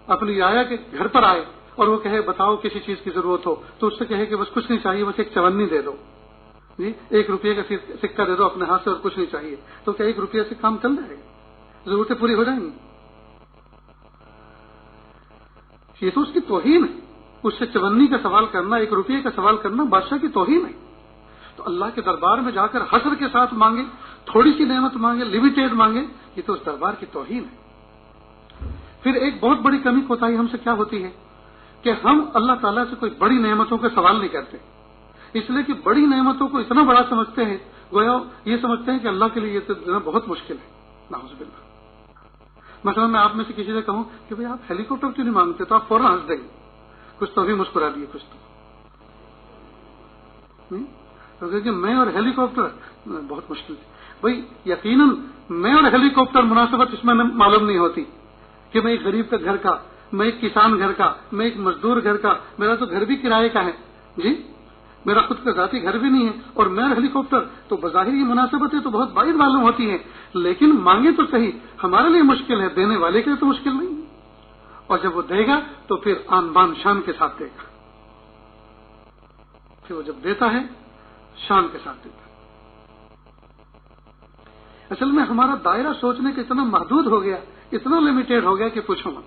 اپنی آیا کے گھر پر آئے اور وہ کہے بتاؤ کسی چیز کی ضرورت ہو تو اس سے کہے کہ بس کچھ نہیں چاہیے، بس ایک چونی دے دو جی، 1 روپے کا سکہ دے دو اپنے ہاتھ سے اور کچھ نہیں چاہیے، تو کیا 1 روپیہ سے کام چل جائے گا؟ ضرورتیں پوری ہو جائیں گی؟ یہ تو اس کی توہین ہے، اس سے چونی کا سوال کرنا، 1 روپے کا سوال کرنا بادشاہ کی توہین ہے۔ تو اللہ کے دربار میں جا کر حسر کے ساتھ مانگے، تھوڑی سی نعمت مانگے، لمیٹیڈ مانگے، یہ تو اس دربار کی توہین ہے۔ پھر ایک بہت بڑی کمی کوتاہی ہم سے کیا ہوتی ہے کہ ہم اللہ تعالیٰ سے کوئی بڑی نعمتوں کا سوال نہیں کرتے، اس لیے کہ بڑی نعمتوں کو اتنا بڑا سمجھتے ہیں، گویا یہ سمجھتے ہیں کہ اللہ کے لیے یہ تو دینا بہت مشکل ہے، نعوذ باللہ۔ مثلا میں آپ میں سے کسی سے کہوں کہ بھئی آپ ہیلی کاپٹر کیوں نہیں مانگتے تو آپ فوراً ہنس دیں گے، کچھ تو ابھی مسکرا دیے کچھ تو کہ میں اور ہیلی کاپٹر بہت مشکل ہے بھائی۔ یقیناً میں اور ہیلی کاپٹر مناسبت اس میں معلوم نہیں ہوتی کہ میں ایک غریب کا گھر کا، میں ایک کسان گھر کا، میں ایک مزدور گھر کا، میرا تو گھر بھی کرائے کا ہے جی، میرا خود کا ذاتی گھر بھی نہیں ہے، اور میں اور ہیلی کاپٹر تو بظاہر یہ مناسبتیں تو بہت بعید معلوم ہوتی ہیں، لیکن مانگے تو صحیح، ہمارے لیے مشکل ہے، دینے والے کے لیے تو مشکل نہیں، اور جب وہ دے گا تو پھر آن بان شان کے ساتھ دے گا، پھر وہ جب دیتا ہے شان کے ساتھ دیتا ہے۔ اصل میں ہمارا دائرہ سوچنے کا اتنا محدود ہو گیا، اتنا لمیٹیڈ ہو گیا کہ پوچھو مت۔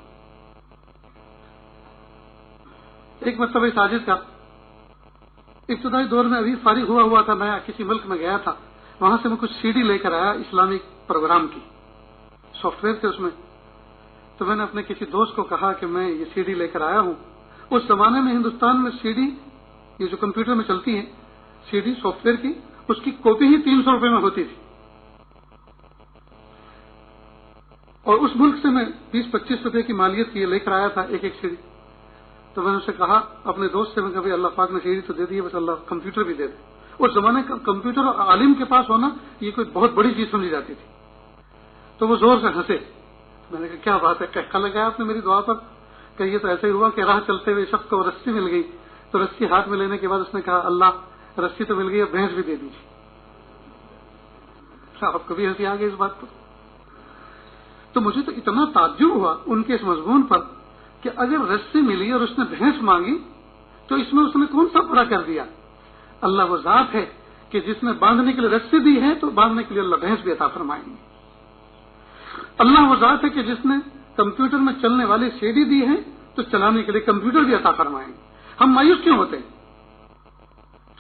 ایک مرتبہ ساجد کا ابتدائی دور میں ابھی فارغ ہوا تھا، میں کسی ملک میں گیا تھا، وہاں سے میں کچھ CD لے کر آیا اسلامک پروگرام کی، سافٹ ویئر تھے اس میں۔ تو میں نے اپنے کسی دوست کو کہا کہ میں یہ CD لے کر آیا ہوں۔ اس زمانے میں ہندوستان میں CD یہ جو کمپیوٹر میں چلتی ہے CD سافٹ ویئر کی، اس کی کاپی ہی 300 روپے میں ہوتی تھی، اور اس ملک سے میں 20-25 روپے کی مالیت کی لے کر آیا تھا ایک CD۔ تو میں نے اسے کہا اپنے دوست سے، میں کہا اللہ پاک نے CD تو دے دی، بس اللہ کمپیوٹر بھی دے دے۔ اس زمانے کا کمپیوٹر عالم کے پاس ہونا یہ کوئی بہت بڑی چیز سمجھی جاتی تھی۔ تو وہ زور سے ہنسے۔ میں نے کہا کیا بات ہے، کہا لگایا آپ نے میری دعا پر؟ کہ یہ تو ایسے ہی ہوا کہ راہ چلتے ہوئے شخص کو رسی مل گئی، تو رسی ہاتھ میں لینے کے بعد اس نے کہا اللہ رسی تو مل گئی، اب بھینس بھی دے دیجیے۔ آپ کو بھی ہنسی آ گئی اس بات پر؟ تو مجھے تو اتنا تعجب ہوا ان کے اس مضمون پر کہ اگر رسی ملی اور اس نے بھینس مانگی تو اس میں اس نے کون سا برا کر دیا؟ اللہ وہ ذات ہے کہ جس نے باندھنے کے لیے رسی دی ہے تو باندھنے کے لیے اللہ بھینس بھی عطا فرمائیں گے۔ اللہ وہ ذات ہے کہ جس نے کمپیوٹر میں چلنے والی CD دی ہے تو چلانے کے لیے کمپیوٹر بھی عطا فرمائیں گے۔ ہم مایوس کیوں ہوتے ہیں؟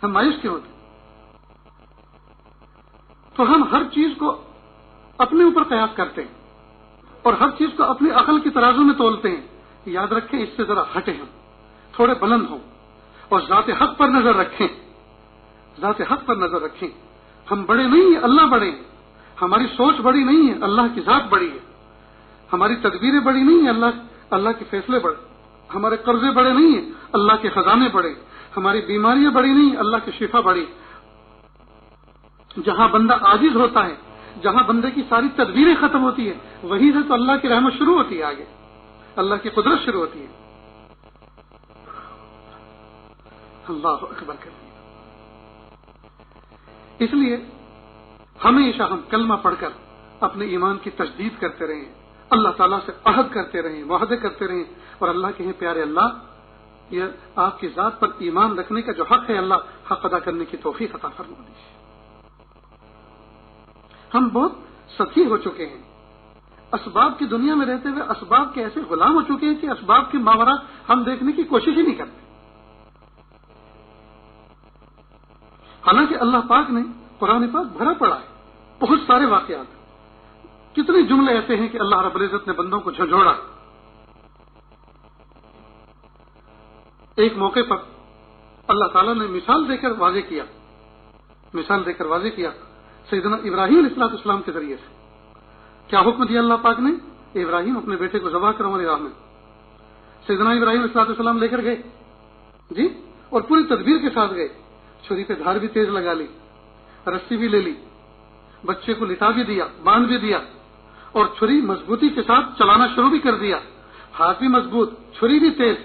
ہم مایوس کیوں ہوتے ہیں؟ تو ہم ہر چیز کو اپنے اوپر قیاس کرتے ہیں اور ہر چیز کو اپنی عقل کی ترازو میں تولتے ہیں۔ یاد رکھیں اس سے ذرا ہٹیں، ہم تھوڑے بلند ہوں اور ذات حق پر نظر رکھیں، ذات حق پر نظر رکھیں۔ ہم بڑے نہیں ہیں، اللہ بڑے ہیں۔ ہماری سوچ بڑی نہیں ہے، اللہ کی ذات بڑی ہے۔ ہماری تدبیریں بڑی نہیں ہیں، اللہ کے فیصلے بڑے۔ ہمارے قرضے بڑے نہیں ہیں، اللہ کے خزانے بڑے۔ ہماری بیماریاں بڑی نہیں، اللہ کی شفا بڑی۔ جہاں بندہ عاجز ہوتا ہے، جہاں بندے کی ساری تدبیریں ختم ہوتی ہے، وہیں سے تو اللہ کی رحمت شروع ہوتی ہے، آگے اللہ کی قدرت شروع ہوتی ہے۔ اللہ اکبر کبیر۔ اس لیے ہمیشہ ہم کلمہ پڑھ کر اپنے ایمان کی تجدید کرتے رہیں، اللہ تعالیٰ سے عہد کرتے رہیں، معاہدے کرتے رہیں، اور اللہ کہیں پیارے اللہ یہ آپ کی ذات پر ایمان رکھنے کا جو حق ہے اللہ حق ادا کرنے کی توفیق عطا فرما دیجیے۔ ہم بہت سطحی ہو چکے ہیں، اسباب کی دنیا میں رہتے ہوئے اسباب کے ایسے غلام ہو چکے ہیں کہ اسباب کے ماورا ہم دیکھنے کی کوشش ہی نہیں کرتے۔ حالانکہ اللہ پاک نے قرآن پاک بھرا پڑا ہے بہت سارے واقعات، کتنے جملے ایسے ہیں کہ اللہ رب العزت نے بندوں کو جھنجھوڑا۔ ایک موقع پر اللہ تعالیٰ نے مثال دے کر واضح کیا سیدنا ابراہیم علیہ السلام کے ذریعے سے۔ کیا حکم دیا اللہ پاک نے؟ ابراہیم اپنے بیٹے کو ذبح کرو ہماری راہ میں۔ سیدنا ابراہیم علیہ السلام لے کر گئے جی، اور پوری تدبیر کے ساتھ گئے، چھری پہ دھار بھی تیز لگا لی، رسی بھی لے لی، بچے کو لٹا بھی دیا، باندھ بھی دیا، اور چھری مضبوطی کے ساتھ چلانا شروع بھی کر دیا، ہاتھ بھی مضبوط، چھری بھی تیز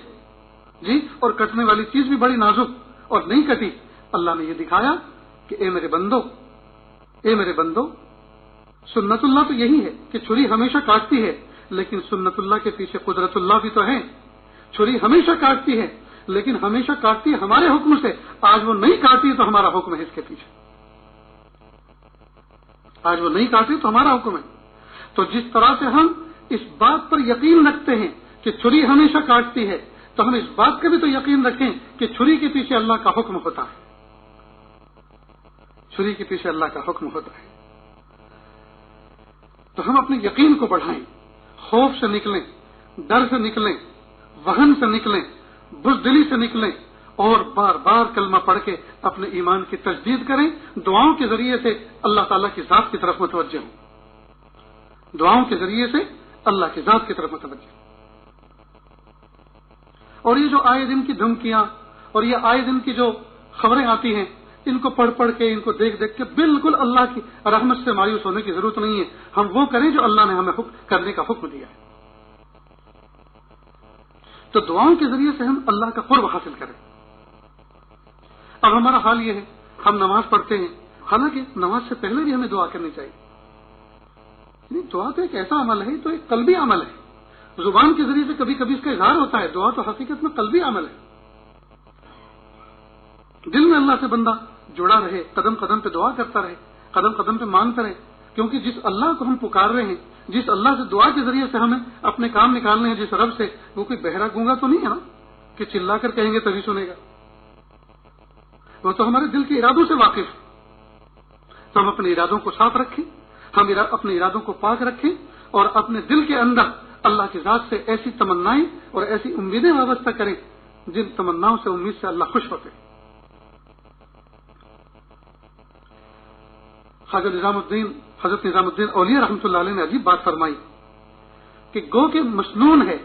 جی، اور کٹنے والی چیز بھی بڑی نازک، اور نہیں کٹی۔ اللہ نے یہ دکھایا کہ اے میرے بندو سنت اللہ تو یہی ہے کہ چھری ہمیشہ کاٹتی ہے، لیکن سنت اللہ کے پیچھے قدرت اللہ بھی تو ہے۔ چھری ہمیشہ کاٹتی ہے لیکن ہمیشہ کاٹتی ہے ہمارے حکم سے، آج وہ نہیں کاٹتی تو ہمارا حکم ہے اس کے پیچھے، آج وہ نہیں کاٹتی تو ہمارا حکم ہے۔ تو جس طرح سے ہم اس بات پر یقین رکھتے ہیں کہ چھری ہمیشہ کاٹتی ہے، تو ہم اس بات کا بھی تو یقین رکھیں کہ چھری کے پیچھے اللہ کا حکم ہوتا ہے، چھری کے پیچھے اللہ کا حکم ہوتا ہے۔ تو ہم اپنے یقین کو بڑھائیں، خوف سے نکلیں، ڈر سے نکلیں، وہن سے نکلیں، بزدلی سے نکلیں، اور بار بار کلمہ پڑھ کے اپنے ایمان کی تجدید کریں، دعاؤں کے ذریعے سے اللہ تعالیٰ کی ذات کی طرف متوجہ ہوں، دعاؤں کے ذریعے سے اللہ کی ذات کی طرف متوجہ ہوں۔ اور یہ جو آئے دن کی دھمکیاں اور یہ آئے دن کی جو خبریں آتی ہیں، ان کو پڑھ پڑھ کے، ان کو دیکھ دیکھ کے بالکل اللہ کی رحمت سے مایوس ہونے کی ضرورت نہیں ہے۔ ہم وہ کریں جو اللہ نے ہمیں کرنے کا حکم دیا ہے۔ تو دعاؤں کے ذریعے سے ہم اللہ کا قرب حاصل کریں۔ اب ہمارا حال یہ ہے، ہم نماز پڑھتے ہیں، حالانکہ نماز سے پہلے بھی ہمیں دعا کرنی چاہیے۔ دعا تو ایک ایسا عمل ہے، تو ایک قلبی عمل ہے، زبان کے ذریعے سے کبھی کبھی اس کا اظہار ہوتا ہے، دعا تو حقیقت میں قلبی عمل ہے۔ دل میں اللہ سے بندہ جڑا رہے، قدم قدم پہ دعا کرتا رہے، قدم قدم پہ مانگتا رہے، کیونکہ جس اللہ کو ہم پکار رہے ہیں، جس اللہ سے دعا کے ذریعے سے ہمیں اپنے کام نکالنے ہیں، جس رب سے، وہ کوئی بہرا گونگا تو نہیں ہے نا کہ چلا کر کہیں گے تبھی سنے گا. وہ تو ہمارے دل کے ارادوں سے واقف ہے. تو ہم اپنے ارادوں کو صاف رکھیں، ہم اپنے ارادوں کو پاک رکھیں، اور اپنے دل کے اندر اللہ کی ذات سے ایسی تمنائیں اور ایسی امیدیں وابستہ کریں جن تمناؤں سے، امید سے اللہ خوش ہوتے ہیں. خواجہ حضرت نظام الدین اولیاء رحمۃ اللہ علیہ نے عجیب بات فرمائی کہ گو کہ مسنون ہے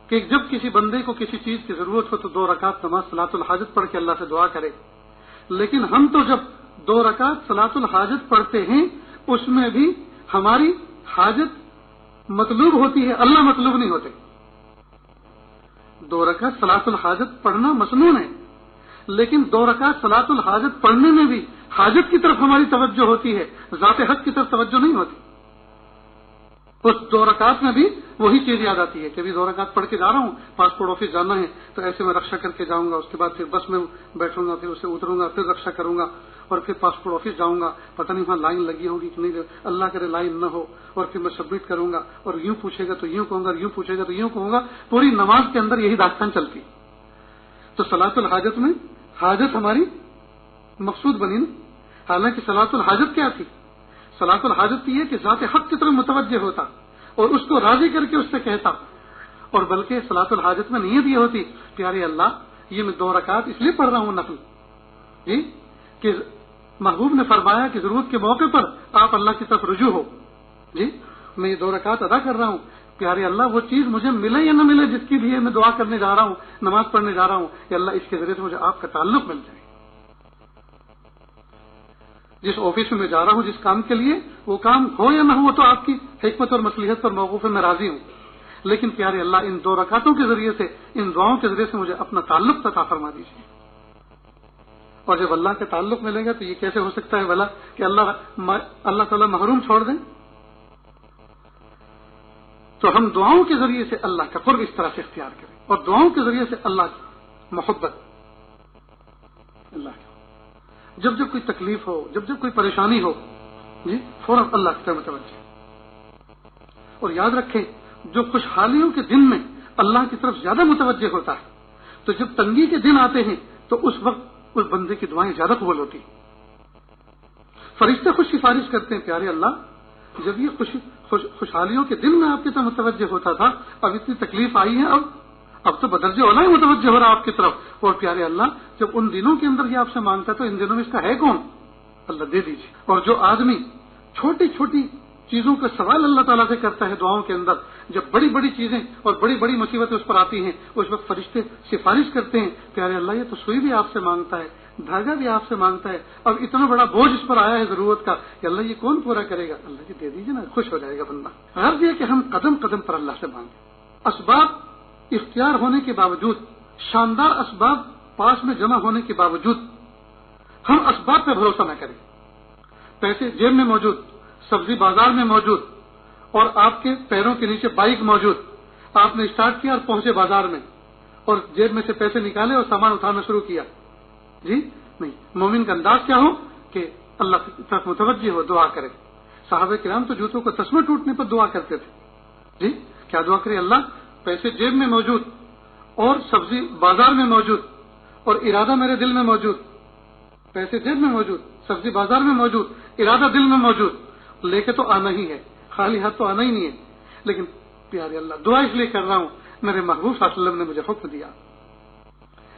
کہ جب کسی بندے کو کسی چیز کی ضرورت ہو تو 2 رکعت نماز صلاۃ الحاجت پڑھ کے اللہ سے دعا کرے، لیکن ہم تو جب 2 رکعت صلاۃ الحاجت پڑھتے ہیں اس میں بھی ہماری حاجت مطلوب ہوتی ہے، اللہ مطلوب نہیں ہوتے. 2 رکعت صلاۃ الحاجت پڑھنا مسنون ہے، لیکن 2 رکعت صلاۃ الحاجت پڑھنے میں بھی حاجت کی طرف ہماری توجہ ہوتی ہے، ذات حق کی طرف توجہ نہیں ہوتی. اس 2 رکعت میں بھی وہی چیز یاد آتی ہے کہ ابھی 2 رکعت پڑھ کے جا رہا ہوں، پاسپورٹ آفس جانا ہے تو ایسے میں رکشا کر کے جاؤں گا، اس کے بعد پھر بس میں بیٹھوں گا، پھر اسے اتروں گا، پھر رکشا کروں گا، اور پھر پاسپورٹ آفس جاؤں گا، پتہ نہیں وہاں لائن لگی ہوگی کہ نہیں، اللہ کرے لائن نہ ہو، اور پھر میں سبمٹ کروں گا، اور یوں پوچھے گا تو یوں کہوں گا، یوں پوچھے گا تو یوں کہوں گا. پوری نماز کے اندر یہی داستان چلتی. تو صلاۃ الحاجت میں حاجت ہماری مقصود بنی نا. حالانکہ صلاۃ الحاجت کیا تھی؟ صلاۃ الحاجت یہ کہ ذات حق کی طرف متوجہ ہوتا اور اس کو راضی کر کے اس سے کہتا. اور بلکہ صلاۃ الحاجت میں نیت یہ ہوتی، پیارے اللہ یہ میں 2 رکعت اس لیے پڑھ رہا ہوں نفل، جی کہ محبوب نے فرمایا کہ ضرورت کے موقع پر آپ اللہ کی طرف رجوع ہو، جی میں یہ 2 رکعت ادا کر رہا ہوں، پیارے اللہ وہ چیز مجھے ملے یا نہ ملے جس کی لیے میں دعا کرنے جا رہا ہوں، نماز پڑھنے جا رہا ہوں، کہ اللہ اس کے ذریعے سے مجھے آپ کا تعلق مل جائے. جس آفس میں میں جا رہا ہوں، جس کام کے لیے، وہ کام ہو یا نہ ہو تو آپ کی حکمت اور مصلحت پر موقوف ہے، میں راضی ہوں، لیکن پیارے اللہ ان 2 رکعتوں کے ذریعے سے، ان دعاؤں کے ذریعے سے مجھے اپنا تعلق عطا فرما دیجیے. اور جب اللہ کا تعلق ملے گا تو یہ کیسے ہو سکتا ہے بھلا کہ اللہ تعالیٰ محروم چھوڑ دیں؟ تو ہم دعاؤں کے ذریعے سے اللہ کا قرب اس طرح سے اختیار کریں، اور دعاؤں کے ذریعے سے اللہ کی محبت، اللہ کی جب جب کوئی تکلیف ہو، جب جب کوئی پریشانی ہو، جی فوراً اللہ کی طرف متوجہ. اور یاد رکھیں جو خوشحالیوں کے دن میں اللہ کی طرف زیادہ متوجہ ہوتا ہے، تو جب تنگی کے دن آتے ہیں تو اس وقت اس بندے کی دعائیں زیادہ قبول ہوتی ہیں. فرشتے خود سفارش کرتے ہیں، پیارے اللہ جب یہ خوشحالیوں کے دن میں آپ کی طرف متوجہ ہوتا تھا، اب اتنی تکلیف آئی ہے، اب تو بدرجہ اولا ہی متوجہ ہو رہا آپ کی طرف. اور پیارے اللہ جب ان دنوں کے اندر یہ آپ سے مانگتا تو ان دنوں میں اس کا ہے کون؟ اللہ دے دیجیے. اور جو آدمی چھوٹی چھوٹی چیزوں کا سوال اللہ تعالیٰ سے کرتا ہے دعاؤں کے اندر، جب بڑی بڑی چیزیں اور بڑی بڑی مصیبتیں اس پر آتی ہیں، اس وقت فرشتے سفارش کرتے ہیں، پیارے اللہ یہ تو سوئی بھی آپ سے مانگتا ہے، دھاگا بھی آپ سے مانگتا ہے، اب اتنا بڑا بوجھ اس پر آیا ہے ضرورت کا کہ اللہ یہ کون پورا کرے گا؟ اللہ جی دے دیجیے نا، خوش ہو جائے گا بندہ. غرض یہ کہ ہم قدم قدم پر اللہ سے مانگیں. اسباب اختیار ہونے کے باوجود، شاندار اسباب پاس میں جمع ہونے کے باوجود ہم اسباب پہ بھروسہ نہ کریں. پیسے جیب میں موجود، سبزی بازار میں موجود، اور آپ کے پیروں کے نیچے بائک موجود، آپ نے اسٹارٹ کیا اور پہنچے بازار میں اور جیب میں سے پیسے نکالے اور سامان اٹھانا شروع کیا، جی نہیں. مومن کا انداز کیا ہو کہ اللہ کی طرف متوجہ ہو، دعا کرے. صحابہ کرام تو جوتوں کا تسمہ ٹوٹنے پر دعا کرتے تھے. جی کیا دعا کرے؟ اللہ پیسے جیب میں موجود اور سبزی بازار میں موجود اور ارادہ میرے دل میں موجود. پیسے جیب میں موجود، سبزی بازار میں موجود، ارادہ دل میں موجود. لے کے تو آنا ہی ہے، خالی ہاتھ تو آنا ہی نہیں ہے، لیکن پیارے اللہ دعا اس لیے کر رہا ہوں، میرے محبوب صلی اللہ علیہ وسلم نے مجھے حکم دیا.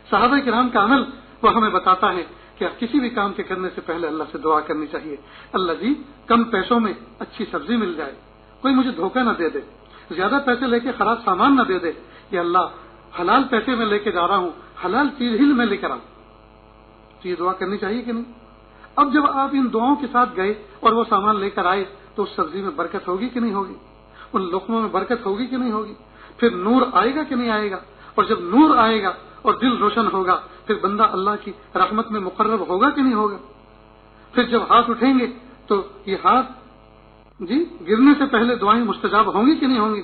صحابہ کرام کا عمل وہ ہمیں بتاتا ہے کہ کسی بھی کام کے کرنے سے پہلے اللہ سے دعا کرنی چاہیے. اللہ جی کم پیسوں میں اچھی سبزی مل جائے، کوئی مجھے دھوکہ نہ دے دے، زیادہ پیسے لے کے خراب سامان نہ دے دے. کہ اللہ حلال پیسے میں لے کے جا رہا ہوں، حلال چیز ہی میں لے کر آؤں. تو یہ دعا کرنی چاہیے کہ نہیں؟ اب جب آپ ان دعاؤں کے ساتھ گئے اور وہ سامان لے کر آئے تو اس سبزی میں برکت ہوگی کہ نہیں ہوگی؟ ان لقموں میں برکت ہوگی کہ نہیں ہوگی؟ پھر نور آئے گا کہ نہیں آئے گا؟ اور جب نور آئے گا اور دل روشن ہوگا پھر بندہ اللہ کی رحمت میں مقرب ہوگا کہ نہیں ہوگا؟ پھر جب ہاتھ اٹھیں گے تو یہ ہاتھ جی گرنے سے پہلے دعائیں مستجاب ہوں گی کہ نہیں ہوں گی؟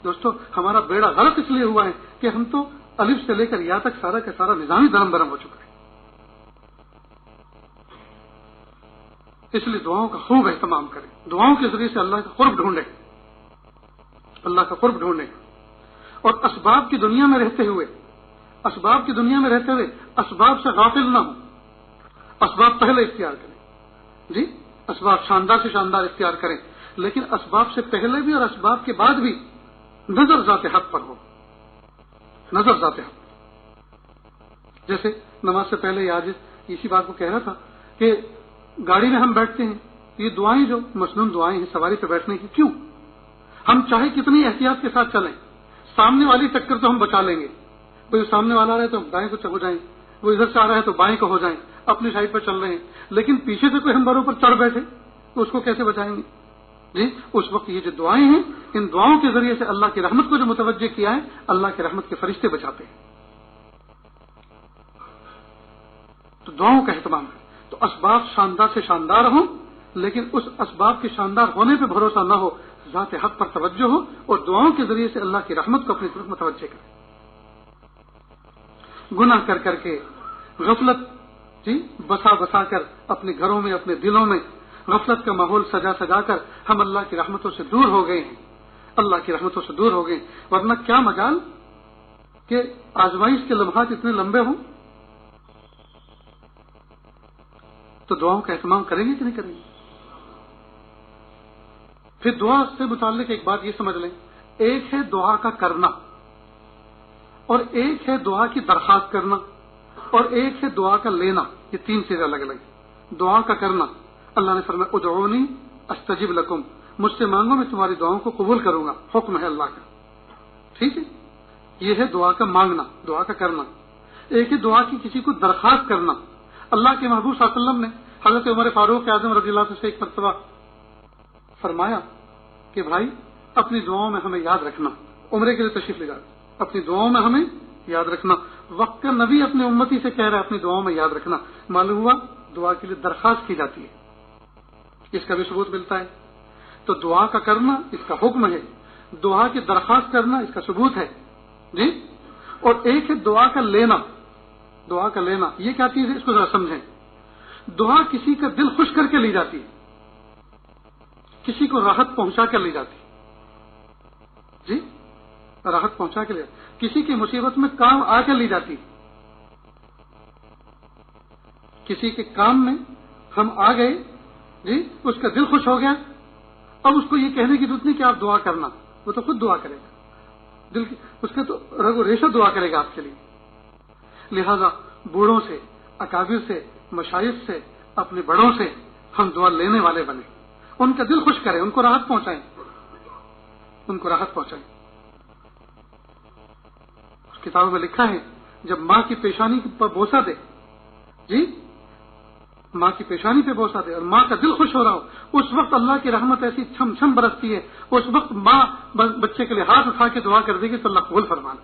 دوستو ہمارا بیڑا غرق اس لیے ہوا ہے کہ ہم تو الف سے لے کر یا تک سارا کا سارا نظام ہی درم برم ہو چکا ہے. اس لیے دعاؤں کا خوب اہتمام کریں، دعاؤں کے ذریعے سے اللہ کا قرب ڈھونڈیں، اللہ کا قرب ڈھونڈیں، اور اسباب کی دنیا میں رہتے ہوئے اسباب سے غافل نہ ہوں، اسباب پہلے اختیار کریں، جی اسباب شاندار سے شاندار اختیار کریں، لیکن اسباب سے پہلے بھی اور اسباب کے بعد بھی نظر ذات حق پر ہو، نظر ذات حق۔ جیسے نماز سے پہلے آج اسی بات کو کہہ رہا تھا کہ گاڑی میں ہم بیٹھتے ہیں، یہ دعائیں جو مسنون دعائیں ہیں سواری پہ بیٹھنے کی، کیوں؟ ہم چاہے کتنی احتیاط کے ساتھ چلیں، سامنے والی ٹکر تو ہم بچا لیں گے، کوئی سامنے والا آ رہا ہے تو دائیں کو ہو جائیں، وہ ادھر سے آ رہا ہے تو بائیں کو ہو جائیں، اپنی سائڈ پر چل رہے ہیں، لیکن پیچھے سے کوئی ہم باروں پر چڑھ بیٹھے تو اس کو کیسے بچائیں گے؟ جی اس وقت یہ جو دعائیں ہیں، ان دعاؤں کے ذریعے سے اللہ کی رحمت کو جو متوجہ کیا ہے، اللہ کی رحمت کے فرشتے بچاتے ہیں۔ تو دعاؤں کا اہتمام ہے، تو اسباب شاندار سے شاندار ہوں، لیکن اس اسباب کے شاندار ہونے پہ بھروسہ نہ ہو، ذات حق پر توجہ ہو، اور دعاؤں کے ذریعے سے اللہ کی رحمت کو اپنی طرف متوجہ کرے۔ گناہ کر کر کے غفلت بسا بسا کر اپنے گھروں میں، اپنے دلوں میں غفلت کا ماحول سجا سجا کر ہم اللہ کی رحمتوں سے دور ہو گئے ہیں، اللہ کی رحمتوں سے دور ہو گئے، ورنہ کیا مجال کہ آزمائش کے لمحات اتنے لمبے ہوں۔ تو دعاؤں کا اہتمام کریں گے کہ نہیں کریں گے؟ پھر دعا سے متعلق ایک بات یہ سمجھ لیں، ایک ہے دعا کا کرنا، اور ایک ہے دعا کی درخواست کرنا، اور ایک ہے دعا کا لینا، یہ تین چیزیں الگ الگ۔ دعا کا کرنا، اللہ نے فرمایا ادعونی استجب لکم، مجھ سے مانگو میں تمہاری دعاؤں کو قبول کروں گا، حکم ہے اللہ کا، ٹھیک ہے، یہ ہے دعا کا مانگنا، دعا کا کرنا۔ ایک ہے دعا کی کسی کو درخواست کرنا۔ اللہ کے محبوب صلی اللہ علیہ وسلم نے حضرت عمر فاروق اعظم رضی اللہ عنہ سے ایک مرتبہ فرمایا کہ بھائی اپنی دعاؤں میں ہمیں یاد رکھنا، عمرے کے لیے تشریف لے جاتے، اپنی دعاؤں میں ہمیں یاد رکھنا۔ وقت کا نبی اپنے امتی سے کہہ رہا ہے اپنی دعاؤں میں یاد رکھنا، معلوم ہوا دعا کے لیے درخواست کی جاتی ہے، اس کا بھی ثبوت ملتا ہے۔ تو دعا کا کرنا اس کا حکم ہے، دعا کی درخواست کرنا اس کا ثبوت ہے، جی۔ اور ایک ہے دعا کا لینا، دعا کا لینا یہ کیا چیز ہے، اس کو ذرا سمجھیں۔ دعا کسی کا دل خوش کر کے لی جاتی ہے، کسی کو راحت پہنچا کر لی جاتی ہے، جی راحت پہنچا کے لے، کسی کی مصیبت میں کام آ کر لی جاتی ہے، کسی کے کام میں ہم آ گئے، جی اس کا دل خوش ہو گیا، اب اس کو یہ کہنے کی ضرورت نہیں کہ آپ دعا کرنا، وہ تو خود دعا کرے گا، دل کی اس کے تو رگ و ریشہ دعا کرے گا آپ کے لیے۔ لہذا بوڑھوں سے، اکابر سے، مشائخ سے، اپنے بڑوں سے ہم دعا لینے والے بنے، ان کا دل خوش کریں، ان کو راحت پہنچائیں، ان کو راحت پہنچائیں۔ کتابوں میں لکھا ہے جب ماں کی پیشانی پر بوسہ دے، جی ماں کی پیشانی پہ بوسہ دے اور ماں کا دل خوش ہو رہا ہو، اس وقت اللہ کی رحمت ایسی چھم چھم برستی ہے، اس وقت ماں بچے کے لیے ہاتھ اٹھا کے دعا کر دے گی تو اللہ قبول فرمانا۔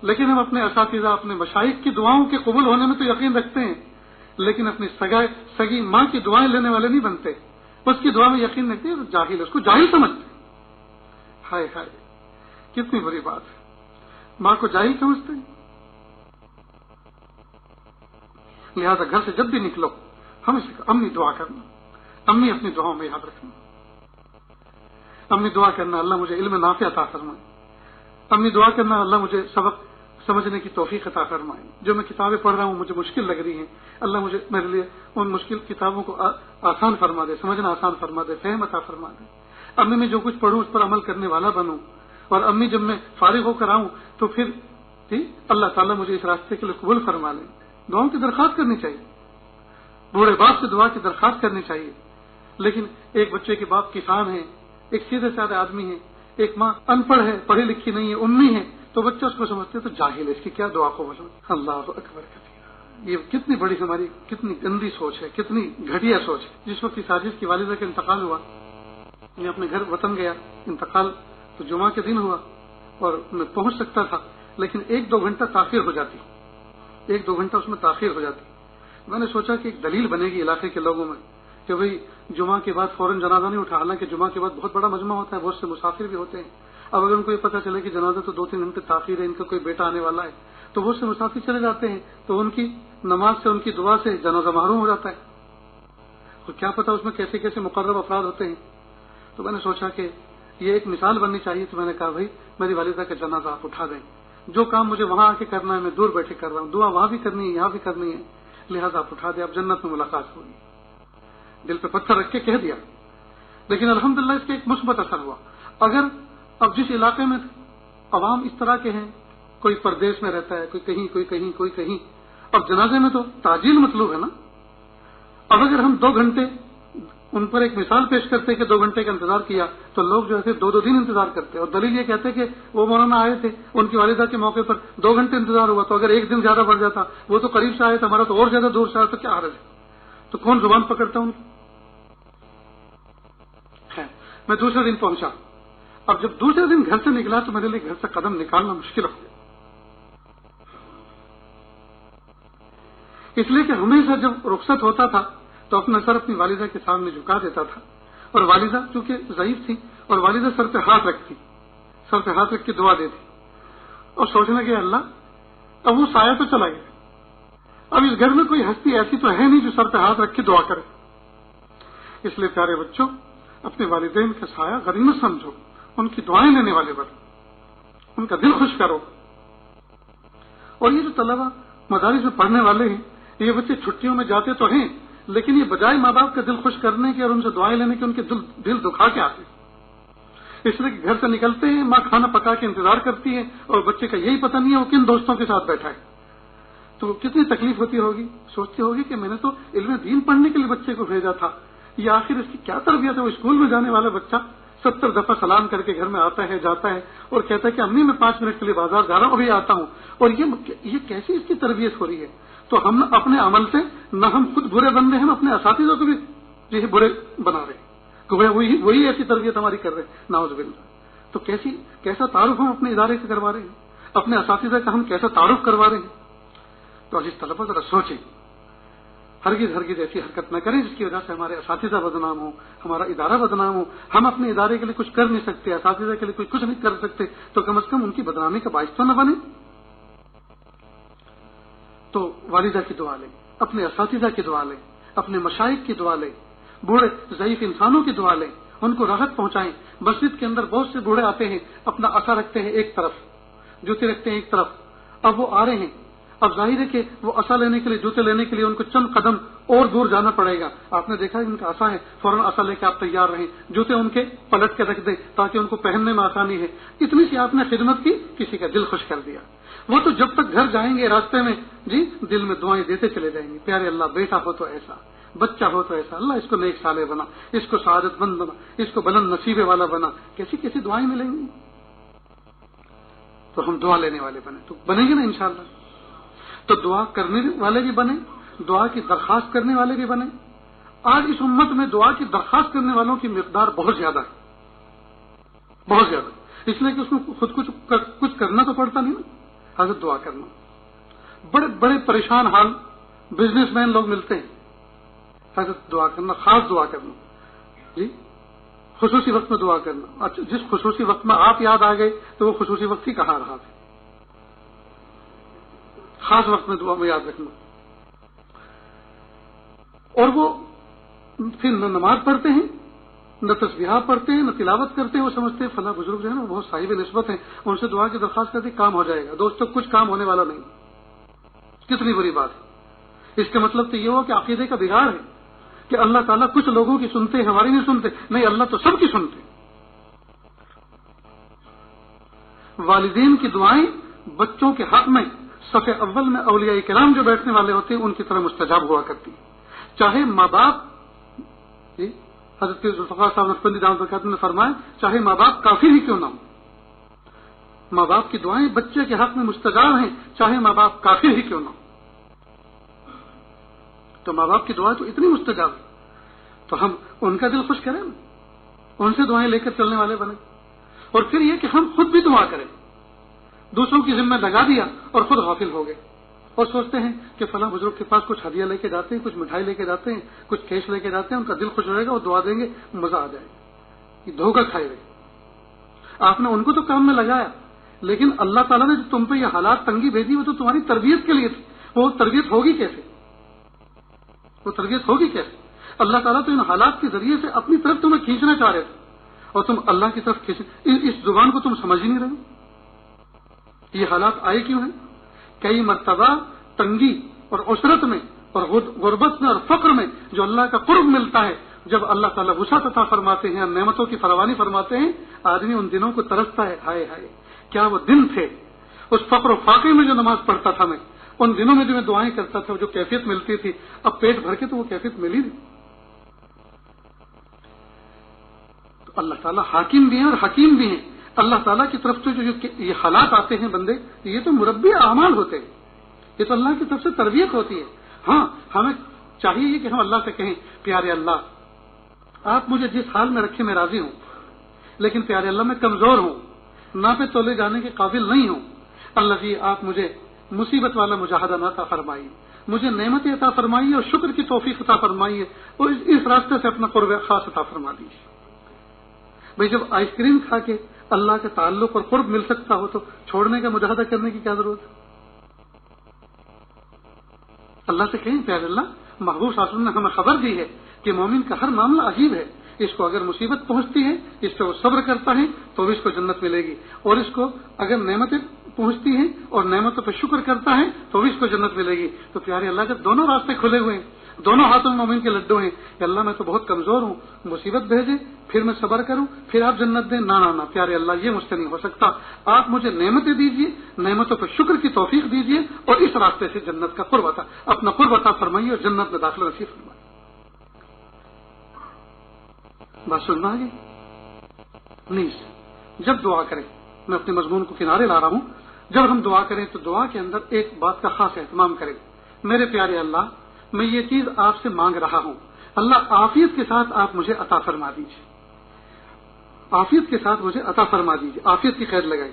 لیکن ہم اپنے اساتذہ، اپنے مشائخ کی دعاؤں کے قبول ہونے میں تو یقین رکھتے ہیں، لیکن اپنی سگی ماں کی دعائیں لینے والے نہیں بنتے، اس کی دعا میں یقین رکھتے ہیں، جاہل، اس کو جاہل سمجھتے ہیں۔ ہائے ہائے کتنی بری بات ہے، ماں کو جاہل سمجھتے ہیں۔ لہذا گھر سے جب بھی نکلو ہمیشہ امی دعا کرنا، امی اپنی دعاؤں میں یاد رکھنا، امی دعا کرنا اللہ مجھے علم نافع عطا فرمائے، امی دعا کرنا اللہ مجھے سبق سمجھنے کی توفیق عطا فرمائے، جو میں کتابیں پڑھ رہا ہوں مجھے مشکل لگ رہی ہیں، اللہ مجھے میرے لیے ان مشکل کتابوں کو آسان فرما دے، سمجھنا آسان فرما دے، فہم عطا فرما دے، امی میں جو کچھ پڑھوں اس پر عمل کرنے والا بنوں، اور امی جب میں فارغ ہو کر آؤں تو پھر اللہ تعالیٰ مجھے اس راستے کے لیے قبول فرما لیں۔ دعاؤں کی درخواست کرنی چاہیے، بوڑھے باپ سے دعا کی درخواست کرنی چاہیے۔ لیکن ایک بچے کے باپ کسان ہیں، ایک سیدھے سادے آدمی ہے، ایک ماں ان پڑھ ہے، پڑھی لکھی نہیں ہے، امی ہے، تو بچہ اس کو سمجھتے تو جاہل ہے، اس کی کیا دعا قبول ہو۔ اللہ اکبر کبیرہ، یہ کتنی بڑی ہماری کتنی گندی سوچ ہے، کتنی گھٹیا سوچ ہے۔ جس وقت ساجد کی والدہ کا انتقال ہوا، یہ اپنے گھر وطن گیا، انتقال تو جمعہ کے دن ہوا اور میں پہنچ سکتا تھا، لیکن 1-2 گھنٹہ تاخیر ہو جاتی، 1-2 گھنٹہ اس میں تاخیر ہو جاتی۔ میں نے سوچا کہ ایک دلیل بنے گی علاقے کے لوگوں میں کہ بھئی جمعہ کے بعد فوراً جنازہ نہیں اٹھا، حالانکہ جمعہ کے بعد بہت بڑا مجمع ہوتا ہے، بہت سے مسافر بھی ہوتے ہیں۔ اب اگر ان کو یہ پتہ چلے کہ جنازہ تو 2-3 گھنٹے تاخیر ہے، ان کا کوئی بیٹا آنے والا ہے، تو وہ سے مسافر چلے جاتے ہیں تو ان کی نماز سے ان کی دعا سے جنازہ محروم ہو جاتا ہے، اور کیا پتا اس میں کیسے کیسے مقرب افراد ہوتے ہیں۔ تو میں نے سوچا کہ یہ ایک مثال بننی چاہیے، تو میں نے کہا بھائی میری والدہ کا جنازہ آپ اٹھا دیں، جو کام مجھے وہاں آ کے کرنا ہے میں دور بیٹھے کر رہا ہوں، دعا وہاں بھی کرنی ہے یہاں بھی کرنی ہے، لہٰذا آپ اٹھا دیں، آپ جنت میں ملاقات ہوگی۔ دل پہ پتھر رکھ کے کہہ دیا، لیکن الحمدللہ اس کے ایک مثبت اثر ہوا۔ اگر اب جس علاقے میں عوام اس طرح کے ہیں، کوئی پردیش میں رہتا ہے، کوئی کہیں کوئی کہیں کوئی کہیں، اب جنازے میں تو تعجیل مطلوب ہے نا۔ اب اگر ہم 2 گھنٹے ان پر ایک مثال پیش کرتے کہ 2 گھنٹے کا انتظار کیا تو لوگ جو ہے 2 دن انتظار کرتے، اور دلیل یہ کہتے کہ وہ مولانا آئے تھے ان کی والدہ کے موقع پر 2 گھنٹے انتظار ہوا، تو اگر 1 دن زیادہ بڑھ جاتا، وہ تو قریب سے آئے تھے، ہمارا تو اور زیادہ دور سے آیا، تو کیا حرج ہے؟ تو کون زبان پکڑتا ان کی؟ میں دوسرے دن پہنچا، اب جب دوسرے دن گھر سے نکلا تو میرے لیے گھر سے قدم نکالنا مشکل ہو گیا، اس لیے کہ ہمیشہ جب رخصت ہوتا تھا تو اپنا سر اپنی والدہ کے سامنے جھکا دیتا تھا، اور والدہ چونکہ ضعیف تھی اور والدہ سر پہ ہاتھ رکھ کے دعا دیتی، اور سوچنے کے اللہ اب وہ سایہ تو چلا گیا، اب اس گھر میں کوئی ہستی ایسی تو ہے نہیں جو سر پہ ہاتھ رکھ کے دعا کرے۔ اس لیے پیارے بچوں، اپنے والدین کا سایہ غنیمت سمجھو، ان کی دعائیں لینے والے بنو، ان کا دل خوش کرو۔ اور یہ جو طلبہ مدارس میں پڑھنے والے ہیں، یہ بچے چھٹیوں میں جاتے تو ہیں، لیکن یہ بجائے ماں باپ کا دل خوش کرنے کے اور ان سے دعائیں لینے کے ان کے دل دکھا کے آتے ہیں، اس لیے کہ گھر سے نکلتے ہیں، ماں کھانا پکا کے انتظار کرتی ہے، اور بچے کا یہی پتہ نہیں ہے وہ کن دوستوں کے ساتھ بیٹھا ہے، تو کتنی تکلیف ہوتی ہوگی، سوچتی ہوگی کہ میں نے تو علم دین پڑھنے کے لیے بچے کو بھیجا تھا، یہ آخر اس کی کیا تربیت ہے؟ وہ اسکول میں جانے والا بچہ 70 دفعہ سلام کر کے گھر میں آتا ہے جاتا ہے اور کہتا ہے کہ امی میں 5 منٹ کے لیے بازار جا رہا ہوں ابھی آتا ہوں، اور یہ کیسی اس کی تربیت ہو رہی ہے؟ تو ہم اپنے عمل سے نہ ہم خود برے بن رہے ہیں، ہم اپنے اساتذہ کو بھی یہ برے بنا رہے ہیں، وہی ایسی تربیت ہماری کر رہے ہیں، نعوذ باللہ۔ تو کیسا تعارف ہم اپنے ادارے سے کروا رہے ہیں، اپنے اساتذہ کا ہم کیسا تعارف کروا رہے ہیں؟ تو عزیز طلبہ ذرا سوچیں، ہرگز ایسی حرکت نہ کریں جس کی وجہ سے ہمارے اساتذہ بدنام ہو، ہمارا ادارہ بدنام ہو۔ ہم اپنے ادارے کے لیے کچھ کر نہیں سکتے، اساتذہ کے لیے کچھ نہیں کر سکتے، تو کم از کم ان کی بدنامی کا باعث تو نہ بنے۔ تو والدہ کی دعا لیں، اپنے اساتذہ کی دعا لیں، اپنے مشائخ کی دعا لیں، بوڑھے ضعیف انسانوں کی دعا لیں، ان کو راحت پہنچائیں۔ مسجد کے اندر بہت سے بوڑھے آتے ہیں، اپنا عصا رکھتے ہیں ایک طرف، جوتے رکھتے ہیں ایک طرف، اب وہ آ رہے ہیں، اب ظاہر ہے کہ وہ عصا لینے کے لیے، جوتے لینے کے لیے ان کو چند قدم اور دور جانا پڑے گا۔ آپ نے دیکھا ان کا عصا ہے، فوراً عصا لے کے آپ تیار رہیں، جوتے ان کے پلٹ کے رکھ دیں تاکہ ان کو پہننے میں آسانی ہے۔ اتنی سی آپ نے خدمت کی، کسی کا دل خوش کر دیا۔ وہ تو جب تک گھر جائیں گے راستے میں دل میں دعائیں دیتے چلے جائیں گے، پیارے اللہ بیٹا ہو تو ایسا، بچہ ہو تو ایسا، اللہ اس کو نیک صالح بنا، اس کو سعادت مند بنا، اس کو بلند نصیبے والا بنا۔ کیسی کیسی دعائیں ملیں گی؟ تو ہم دعا لینے والے بنے تو بنیں گے نا انشاءاللہ۔ تو دعا کرنے والے بھی بنے، دعا کی درخواست کرنے والے بھی بنے۔ آج اس امت میں دعا کی درخواست کرنے والوں کی مقدار بہت زیادہ ہے، بہت زیادہ، اس لیے کہ اس کو خود کچھ کرنا تو پڑتا نہیں نا، حضرت دعا کرنا۔ بڑے بڑے پریشان حال بزنس مین لوگ ملتے ہیں، حضرت دعا کرنا، خاص دعا کرنا، خصوصی وقت میں دعا کرنا۔ اچھا، جس خصوصی وقت میں آپ یاد آ گئے تو وہ خصوصی وقت ہی کہاں رہا تھا، خاص وقت میں دعا میں یاد رکھنا۔ اور وہ پھر نہ نماز پڑھتے ہیں، نہ تسبیحات پڑھتے ہیں، نہ تلاوت کرتے ہیں، وہ سمجھتے ہیں فلاں بزرگ جو ہے نا وہ بہت صاحب نسبت ہیں، ان سے دعا کی درخواست کرتے کام ہو جائے گا۔ دوستوں، کچھ کام ہونے والا نہیں، کتنی بری بات ہے۔ اس کا مطلب تو یہ ہو کہ عقیدے کا بگاڑ ہے کہ اللہ تعالیٰ کچھ لوگوں کی سنتے ہیں، ہماری نہیں سنتے، نہیں، اللہ تو سب کی سنتے۔ والدین کی دعائیں بچوں کے حق میں صف اول میں اولیاء کرام جو بیٹھنے والے ہوتے ہیں ان کی طرح مستجاب ہوا کرتی ہے، چاہے ماں باپ، حضرت ذوالفقار صاحب نقشبندی دامت برکاتہ نے فرمایا، چاہے ماں باپ کافر ہی کیوں نہ ہو، ماں باپ کی دعائیں بچے کے حق میں مستجاب ہیں، چاہے ماں باپ کافر ہی کیوں نہ ہو۔ تو ماں باپ کی دعائیں تو اتنی مستجاب ہے، تو ہم ان کا دل خوش کریں، ان سے دعائیں لے کر چلنے والے بنے۔ اور پھر یہ کہ ہم خود بھی دعا کریں، دوسروں کی ذمہ لگا دیا اور خود غافل ہو گئے، اور سوچتے ہیں کہ فلاں بزرگ کے پاس کچھ ہدیہ لے کے جاتے ہیں، کچھ مٹھائی لے کے جاتے ہیں، کچھ کیش لے کے جاتے ہیں، ان کا دل خوش رہے گا، وہ دعا دیں گے، مزہ آ جائے گا۔ یہ دھوکہ کھائے گئے، آپ نے ان کو تو کام میں لگایا، لیکن اللہ تعالیٰ نے جو تم پہ یہ حالات تنگی بھیجی وہ تو تمہاری تربیت کے لیے تھی. وہ تربیت ہوگی کیسے؟ وہ تربیت ہوگی کیسے؟ اللہ تعالیٰ تو ان حالات کے ذریعے سے اپنی طرف تمہیں کھینچنا چاہ رہے تھے اور تم اللہ کی طرف اس زبان کو تم سمجھ ہی نہیں رہے. یہ حالات آئے کیوں ہیں؟ کئی مرتبہ تنگی اور عسرت میں اور غربت میں اور فقر میں جو اللہ کا قرب ملتا ہے، جب اللہ تعالیٰ وسعت عطا فرماتے ہیں، نعمتوں کی فراوانی فرماتے ہیں، آدمی ان دنوں کو ترستا ہے. ہائے ہائے کیا وہ دن تھے، اس فقر و فاقے میں جو نماز پڑھتا تھا میں، ان دنوں میں جو میں دعائیں کرتا تھا، جو کیفیت ملتی تھی، اب پیٹ بھر کے تو وہ کیفیت ملی نہیں. تو اللہ تعالیٰ حاکم بھی ہیں اور حکیم بھی ہیں. اللہ تعالیٰ کی طرف سے جو یہ حالات آتے ہیں بندے، یہ تو مربی اعمال ہوتے ہیں، یہ تو اللہ کی طرف سے تربیت ہوتی ہے. ہاں ہمیں چاہیے کہ ہم اللہ سے کہیں پیارے اللہ آپ مجھے جس حال میں رکھے میں راضی ہوں، لیکن پیارے اللہ میں کمزور ہوں، ناپے تولے جانے کے قابل نہیں ہوں. اللہ جی آپ مجھے مصیبت والا مجاہدہ نہ عطا فرمائیے، مجھے نعمت عطا فرمائیے اور شکر کی توفیق عطا فرمائیے اور اس راستے سے اپنا قرب خاص عطا فرما دیجیے. بھئی جب آئس کریم کھا کے اللہ کے تعلق اور قرب مل سکتا ہو تو چھوڑنے کا مجاہدہ کرنے کی کیا ضرورت ہے؟ اللہ سے کہیں پیارے اللہ محبوب صلی اللہ علیہ وسلم نے ہمیں خبر دی ہے کہ مومن کا ہر معاملہ عجیب ہے. اس کو اگر مصیبت پہنچتی ہے اس سے وہ صبر کرتا ہے تو اس کو جنت ملے گی، اور اس کو اگر نعمتیں پہنچتی ہیں اور نعمتوں پہ شکر کرتا ہے تو اس کو جنت ملے گی. تو پیارے اللہ کے دونوں راستے کھلے ہوئے ہیں، دونوں ہاتھوں میں مومن کے لڈو ہیں کہ اللہ میں تو بہت کمزور ہوں، مصیبت بھیجے پھر میں صبر کروں پھر آپ جنت دیں. نہ پیارے اللہ یہ مجھ سے نہیں ہو سکتا، آپ مجھے نعمتیں دیجیے، نعمتوں پہ شکر کی توفیق دیجیے اور اس راستے سے جنت کا قرب عطا اپنا قرب عطا فرمائیے اور جنت میں داخلہ نصیب فرمائیے. بات سننا آگے نیز جب دعا کریں، میں اپنے مضمون کو کنارے لا رہا ہوں، جب ہم دعا کریں تو دعا کے اندر ایک بات کا خاص اہتمام کریں. میرے پیارے اللہ میں یہ چیز آپ سے مانگ رہا ہوں، اللہ عافیت کے ساتھ آپ مجھے عطا فرما دیجیے، عافیت کے ساتھ مجھے عطا فرما دیجیے، عافیت کی خیر لگائی.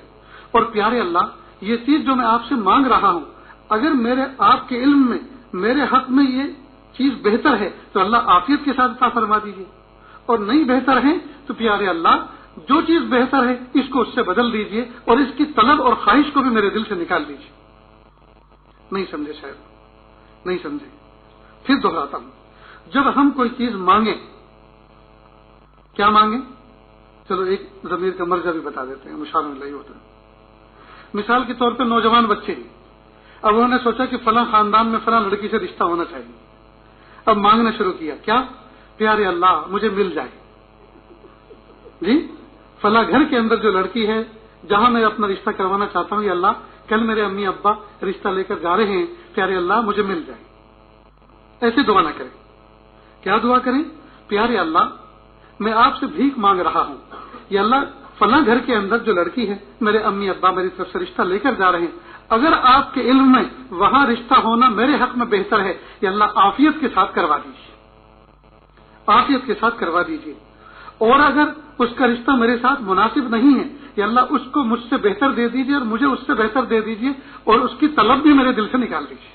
اور پیارے اللہ یہ چیز جو میں آپ سے مانگ رہا ہوں اگر میرے آپ کے علم میں میرے حق میں یہ چیز بہتر ہے تو اللہ عافیت کے ساتھ عطا فرما دیجیے، اور نہیں بہتر ہے تو پیارے اللہ جو چیز بہتر ہے اس کو اس سے بدل دیجیے اور اس کی طلب اور خواہش کو بھی میرے دل سے نکال دیجیے. نہیں سمجھے شاید نہیں سمجھے، پھر دہراتا ہوں. جب ہم کوئی چیز مانگیں کیا مانگیں؟ چلو ایک ضمیر کا مرجع بھی بتا دیتے ہیں، مشاعر اللہ ہوتا ہے. مثال کے طور پہ نوجوان بچے ہیں، اب انہوں نے سوچا کہ فلاں خاندان میں فلاں لڑکی سے رشتہ ہونا چاہیے. اب مانگنا شروع کیا کیا؟ پیارے اللہ مجھے مل جائے جی فلاں گھر کے اندر جو لڑکی ہے جہاں میں اپنا رشتہ کروانا چاہتا ہوں، یا اللہ کل میرے امی ابا رشتہ لے کر جا رہے ہیں، پیارے اللہ مجھے مل جائے. ایسے دعا نہ کریں. کیا دعا کریں؟ پیارے اللہ میں آپ سے بھیک مانگ رہا ہوں، یا اللہ فلاں گھر کے اندر جو لڑکی ہے میرے امی ابا میری طرف سے رشتہ لے کر جا رہے ہیں، اگر آپ کے علم میں وہاں رشتہ ہونا میرے حق میں بہتر ہے، یا اللہ عافیت کے ساتھ کروا دیجیے، عافیت کے ساتھ کروا دیجیے. اور اگر اس کا رشتہ میرے ساتھ مناسب نہیں ہے، یا اللہ اس کو مجھ سے بہتر دے دیجیے اور مجھے اس سے بہتر دے دیجیے اور اس کی طلب بھی میرے دل سے نکال دیجیے.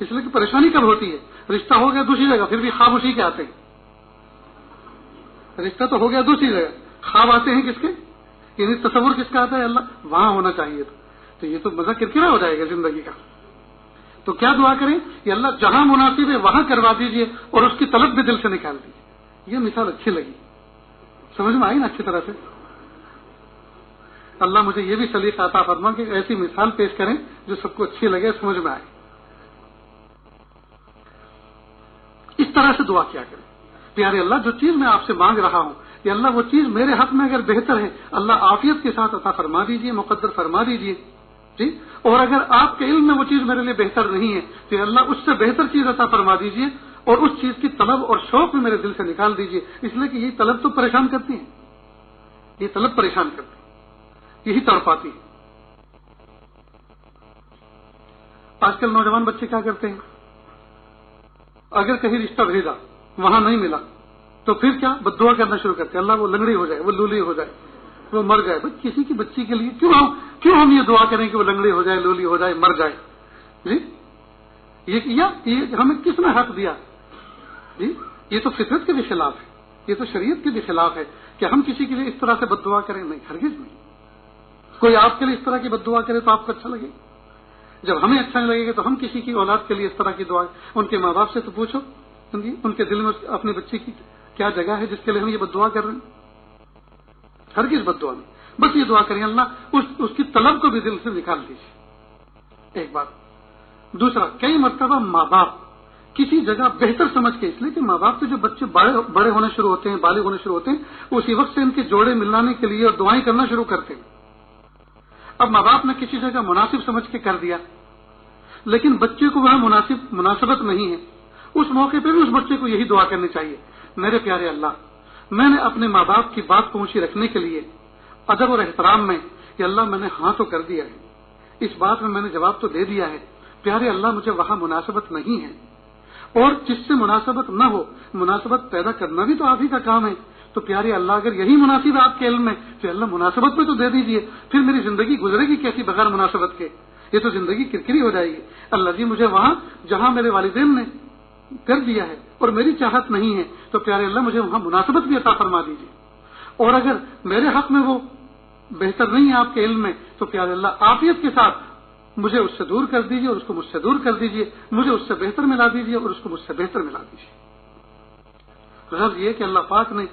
اس لیے کہ پریشانی کب ہوتی ہے؟ رشتہ ہو گیا دوسری جگہ پھر بھی خواب اسی کے آتے ہیں. رشتہ تو ہو گیا دوسری جگہ، خواب آتے ہیں کس کے؟ یعنی تصور کس کا آتا ہے؟ اللہ وہاں ہونا چاہیے تو یہ تو مزہ کرکرا ہو جائے گا زندگی کا. تو کیا دعا کریں؟ یا اللہ جہاں مناسب ہے وہاں کروا دیجیے اور اس کی طلب بھی دل سے نکال دیجیے. یہ مثال اچھی لگی، سمجھ میں آئی نا اچھی طرح سے؟ اللہ مجھے یہ بھی سلیقہ عطا فرما کہ ایسی مثال پیش کریں جو سب کو اچھی لگے، سمجھ میں آئے. اس طرح سے دعا کیا کریں. پیارے اللہ جو چیز میں آپ سے مانگ رہا ہوں، یا اللہ وہ چیز میرے حق میں اگر بہتر ہے اللہ عافیت کے ساتھ عطا فرما دیجیے، مقدر فرما دیجیے جی. اور اگر آپ کے علم میں وہ چیز میرے لیے بہتر نہیں ہے تو اللہ اس سے بہتر چیز عطا فرما دیجیے اور اس چیز کی طلب اور شوق بھی میرے دل سے نکال دیجیے. اس لیے کہ یہ طلب تو پریشان کرتی ہے، یہ طلب پریشان کرتی ہے، یہی تڑپاتی ہے. آج کل نوجوان بچے کیا کرتے ہیں؟ اگر کہیں رشتہ بھیجا وہاں نہیں ملا تو پھر کیا بد دعا کرنا شروع کرتے ہیں، اللہ وہ لنگڑی ہو جائے، وہ لولی ہو جائے، وہ مر جائے. بھائی کسی کی بچی کے لیے کیوں ہم یہ دعا کریں کہ وہ لنگڑی ہو جائے، لولی ہو جائے، مر جائے جی؟ یہ ہمیں کس نے حق دیا جی؟ یہ تو فطرت کے بھی خلاف ہے، یہ تو شریعت کے بھی خلاف ہے کہ ہم کسی کے لیے اس طرح سے بد دعا کریں. نہیں، ہرگز نہیں، کوئی آپ کے لیے اس طرح کی بد دعا کرے تو آپ کو اچھا لگے؟ جب ہمیں اچھا نہیں لگے گا تو ہم کسی کی اولاد کے لیے اس طرح کی دعا، ان کے ماں باپ سے تو پوچھو ان کے دل میں اپنے بچے کی کیا جگہ ہے جس کے لیے ہم یہ بد دعا کر رہے ہیں؟ ہرگز بد دعا نہیں، بس یہ دعا کریں اللہ اس کی طلب کو بھی دل سے نکال دیجیے، ایک بات۔ دوسرا، کئی مرتبہ ماں باپ کسی جگہ بہتر سمجھ کے، اس لیے کہ ماں باپ سے جو بچے بڑے ہونے شروع ہوتے ہیں، بالغ ہونے شروع ہوتے ہیں، اسی وقت سے ان کے جوڑے ملانے کے لیے اور دعائیں کرنا شروع کرتے ہیں۔ اب ماں باپ نے کسی جگہ مناسب سمجھ کے کر دیا، لیکن بچے کو وہ مناسبت نہیں ہے، اس موقع پہ بھی اس بچے کو یہی دعا کرنی چاہیے، میرے پیارے اللہ، میں نے اپنے ماں باپ کی بات پہنچی رکھنے کے لیے ادب اور احترام میں کہ اللہ میں نے ہاں تو کر دیا ہے، اس بات میں نے جواب تو دے دیا ہے، پیارے اللہ مجھے وہاں مناسبت نہیں ہے، اور جس سے مناسبت نہ ہو مناسبت پیدا کرنا بھی تو آپ ہی کا کام ہے، تو پیارے اللہ اگر یہی مناسب آپ کے علم میں تو اللہ مناسبت پہ تو دے دیجئے، پھر میری زندگی گزرے گی کیسی بغیر مناسبت کے؟ یہ تو زندگی کرکری ہو جائے گی۔ اللہ جی مجھے وہاں جہاں میرے والدین نے کر دیا ہے اور میری چاہت نہیں ہے تو پیارے اللہ مجھے وہاں مناسبت بھی عطا فرما دیجیے، اور اگر میرے حق میں وہ بہتر نہیں ہے آپ کے علم میں تو پیارے اللہ عافیت کے ساتھ مجھے اس سے دور کر دیجیے اور اس کو مجھ سے دور کر دیجیے، مجھے اس سے بہتر ملا دیجیے اور اس کو مجھ سے بہتر ملا دیجیے۔ غرض یہ کہ اللہ پاک نے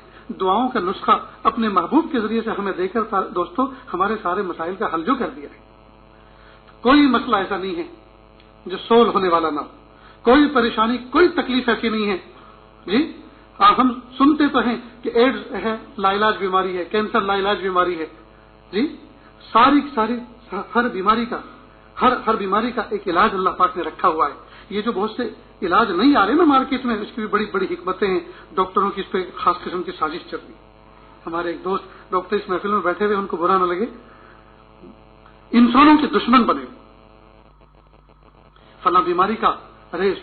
دعاؤں کا نسخہ اپنے محبوب کے ذریعے سے ہمیں دے کر دوستو ہمارے سارے مسائل کا حل جو کر دیا ہے۔ کوئی مسئلہ ایسا نہیں ہے جو سولو ہونے والا نہ ہو، کوئی پریشانی کوئی تکلیف ایسی نہیں ہے جی۔ ہم سنتے تو ہیں کہ ایڈز ہے لا علاج بیماری ہے، کینسر لا علاج بیماری ہے جی، ساری ہر بیماری کا ایک علاج اللہ پاک نے رکھا ہوا ہے۔ یہ جو بہت سے علاج نہیں آ رہے نا مارکیٹ میں، اس کی بھی بڑی بڑی حکمتیں ہیں، ڈاکٹروں کی اس پہ خاص قسم کی سازش چل رہی ہے۔ ہمارے ایک دوست ڈاکٹر اس محفل میں بیٹھے ہوئے، ان کو برا نہ لگے، انسانوں کے دشمن بنے، فلاں بیماری کا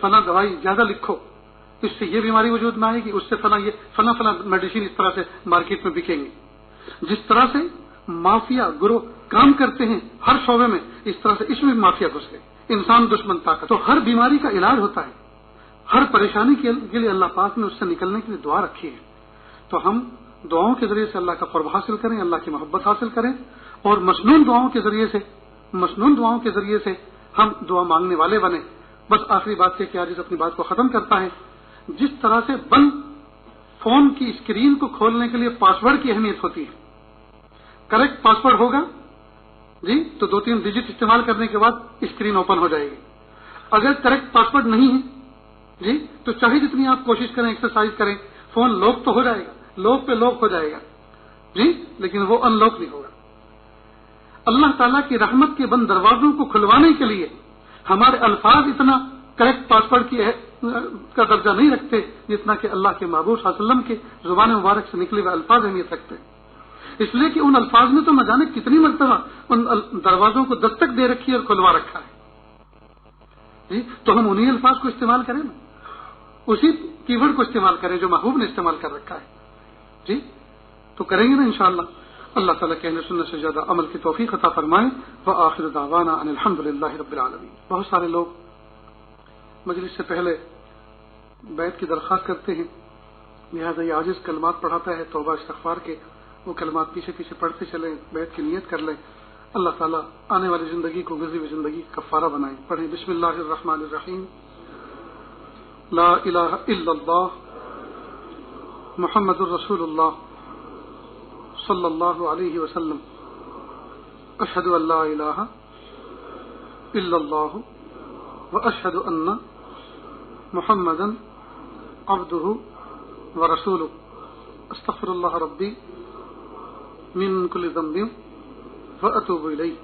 فلاں دوائی زیادہ لکھو، اس سے یہ بیماری وجود میں آئے گی، اس سے فلاں میڈیسن اس طرح سے مارکیٹ میں بکیں گی۔ جس طرح سے مافیا گروہ کام کرتے ہیں ہر شعبے میں، اس طرح سے اس میں مافیا گھس گئے، انسان دشمن طاقت۔ تو ہر بیماری کا علاج ہوتا ہے، ہر پریشانی کے لیے اللہ پاک نے اس سے نکلنے کے لیے دعا رکھی ہے۔ تو ہم دعاؤں کے ذریعے سے اللہ کا قرب حاصل کریں، اللہ کی محبت حاصل کریں، اور مسنون دعاؤں کے ذریعے سے ہم دعا مانگنے والے بنیں۔ بس آخری بات کہ آج اپنی بات کو ختم کرتا ہے، جس طرح سے بند فون کی اسکرین کو کھولنے کے لیے پاسورڈ کی اہمیت ہوتی ہے، کریکٹ پاسورڈ ہوگا جی تو 2-3 ڈیجٹ استعمال کرنے کے بعد اسکرین اوپن ہو جائے گی۔ اگر کریکٹ پاسورڈ نہیں ہے جی تو چاہے جتنی آپ کوشش کریں، ایکسرسائز کریں، فون لاک تو ہو جائے گا، لاک پہ لاک ہو جائے گا جی، لیکن وہ ان لاک نہیں ہوگا۔ اللہ تعالیٰ کی رحمت کے بند دروازوں کو کھلوانے کے لیے ہمارے الفاظ اتنا کریکٹ پاسورڈ کا درجہ نہیں رکھتے جتنا کہ اللہ کے محبوب صلی اللہ علیہ وسلم کے زبان مبارک سے نکلے ہوئے الفاظ اہمیت رکھتے ہیں، اس لیے کہ ان الفاظ میں تو نہ جانے کتنی مرتبہ ان دروازوں کو دستک دے رکھی اور کھلوا رکھا ہے جی۔ تو ہم انہی الفاظ کو استعمال کریں نا، اسی کی ورڈ کو استعمال کریں جو محبوب نے استعمال کر رکھا ہے جی، تو کریں گے نا انشاءاللہ۔ اللہ تعالیٰ کہنے سننے سے زیادہ عمل کی توفیق عطا فرمائے۔ وآخر دعوانا ان الحمدللہ رب العالمین۔ بہت سارے لوگ مجلس سے پہلے بیعت کی درخواست کرتے ہیں، لہذا یہ عاجز کلمات پڑھاتا ہے توبہ استغفار کے، وہ کلمات پیچھے پیچھے پڑھتے چلیں، بیعت کی نیت کر لیں، اللہ تعالیٰ آنے والی زندگی کو گزری ہوئی زندگی کا کفارہ بنائیں۔ پڑھیں بسم اللہ الرحمن الرحیم، لا الہ الا اللہ محمد الرسول اللہ صلی اللہ علیہ وسلم، اشہد ان لا الہ الا اللہ واشہد ان محمدا عبدہ ورسولہ، استغفر اللہ ربی من کل ذنب واتوب الیہ،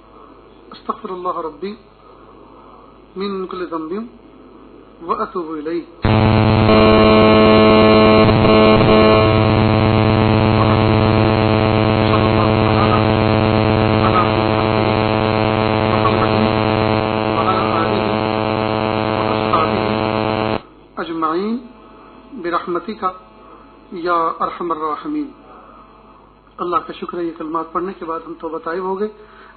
استغفر اللہ ربی من کل ذنب واتوب الیہ۔ اجمعین برحمتک یا ارحم الراحمین۔ اللہ کا شکر ہے، یہ کلمات پڑھنے کے بعد ہم توبہ طائب ہو گئے۔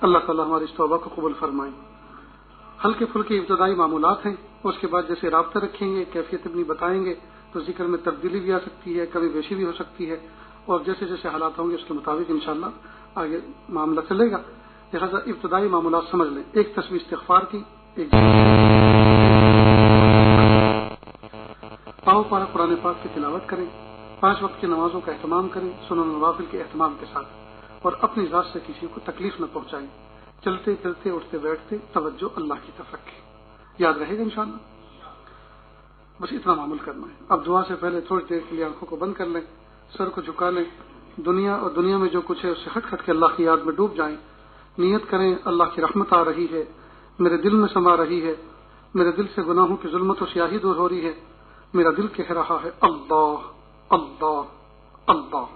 اللہ تعالیٰ ہماری اس توبہ کو قبول فرمائے۔ ہلکے پھلکے ابتدائی معمولات ہیں، اس کے بعد جیسے رابطہ رکھیں گے، کیفیت اپنی بتائیں گے تو ذکر میں تبدیلی بھی آ سکتی ہے، کمی بیشی بھی ہو سکتی ہے، اور جیسے جیسے حالات ہوں گے اس کے مطابق انشاءاللہ آگے معاملہ چلے گا۔ لہٰذا ابتدائی معمولات سمجھ لیں، ایک تسبیح استغفار کی، ایک پاؤ پارا قرآن پاک کی تلاوت کریں، 5 وقت کی نمازوں کا اہتمام کریں سنن نوافل کے اہتمام کے ساتھ، اور اپنی ذات سے کسی کو تکلیف نہ پہنچائیں، چلتے پھرتے اٹھتے بیٹھتے توجہ اللہ کی طرف رکھیں، یاد رہے گا انشاءاللہ۔ بس اتنا معمول کرنا ہے۔ اب دعا سے پہلے تھوڑی دیر کے لیے آنکھوں کو بند کر لیں، سر کو جھکا لیں، دنیا اور دنیا میں جو کچھ ہے اسے ہٹ ہٹ کے اللہ کی یاد میں ڈوب جائیں، نیت کریں اللہ کی رحمت آ رہی ہے، میرے دل میں سما رہی ہے، میرے دل سے گناہوں کی ظلمت و سیاہی دور ہو رہی ہے، میرا دل کہہ رہا ہے اللہ اللہ اللہ۔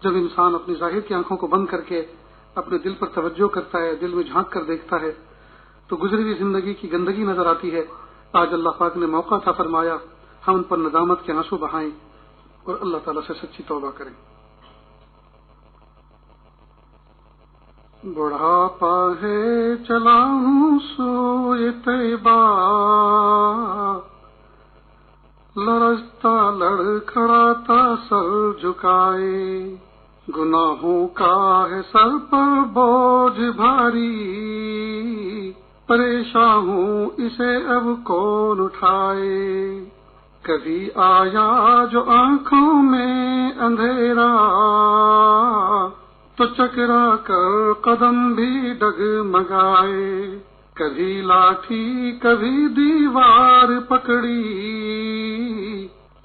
جب انسان اپنی ظاہر کی آنکھوں کو بند کر کے اپنے دل پر توجہ کرتا ہے، دل میں جھانک کر دیکھتا ہے، تو گزری ہوئی زندگی کی گندگی نظر آتی ہے۔ آج اللہ پاک نے موقع تھا، فرمایا ہم ان پر ندامت کے آنسو بہائیں اور اللہ تعالیٰ سے سچی توبہ کریں۔ بڑھاپا ہے چلا ہوں سوئے طیبہ، لرزتا لڑکھڑاتا سر جھکائے، گناہوں کا ہے سر پر بوجھ بھاری، پریشان ہوں اسے اب کون اٹھائے، کبھی آیا جو آنکھوں میں اندھیرا، تو چکرا کر قدم بھی ڈگمگائے، کبھی لاٹھی کبھی دیوار پکڑی،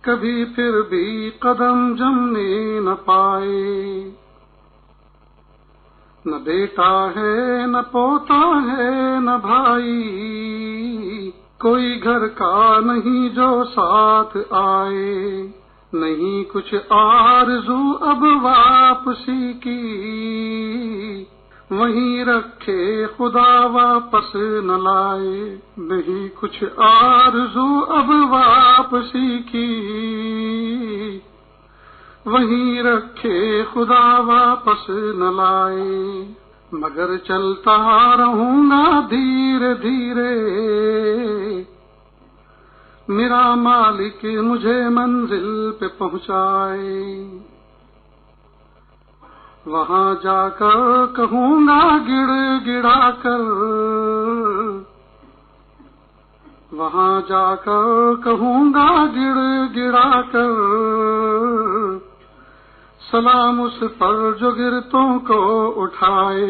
کبھی پھر بھی قدم جمنے نہ پائے، نہ بیٹا ہے نہ پوتا ہے نہ بھائی، کوئی گھر کا نہیں جو ساتھ آئے، نہیں کچھ آرزو اب واپسی کی، وہیں رکھے خدا واپس نہ لائے، نہیں کچھ آرزو اب واپسی کی، وہیں رکھے خدا واپس نہ لائے، مگر چلتا رہوں گا دھیرے دھیرے، میرا مالک مجھے منزل پہ پہنچائے، وہاں جا کر کہوں گا گڑ گڑا کر، وہاں جا کر کہوں گا گڑ گڑا کر، سلام اس پر جو گرتوں کو اٹھائے،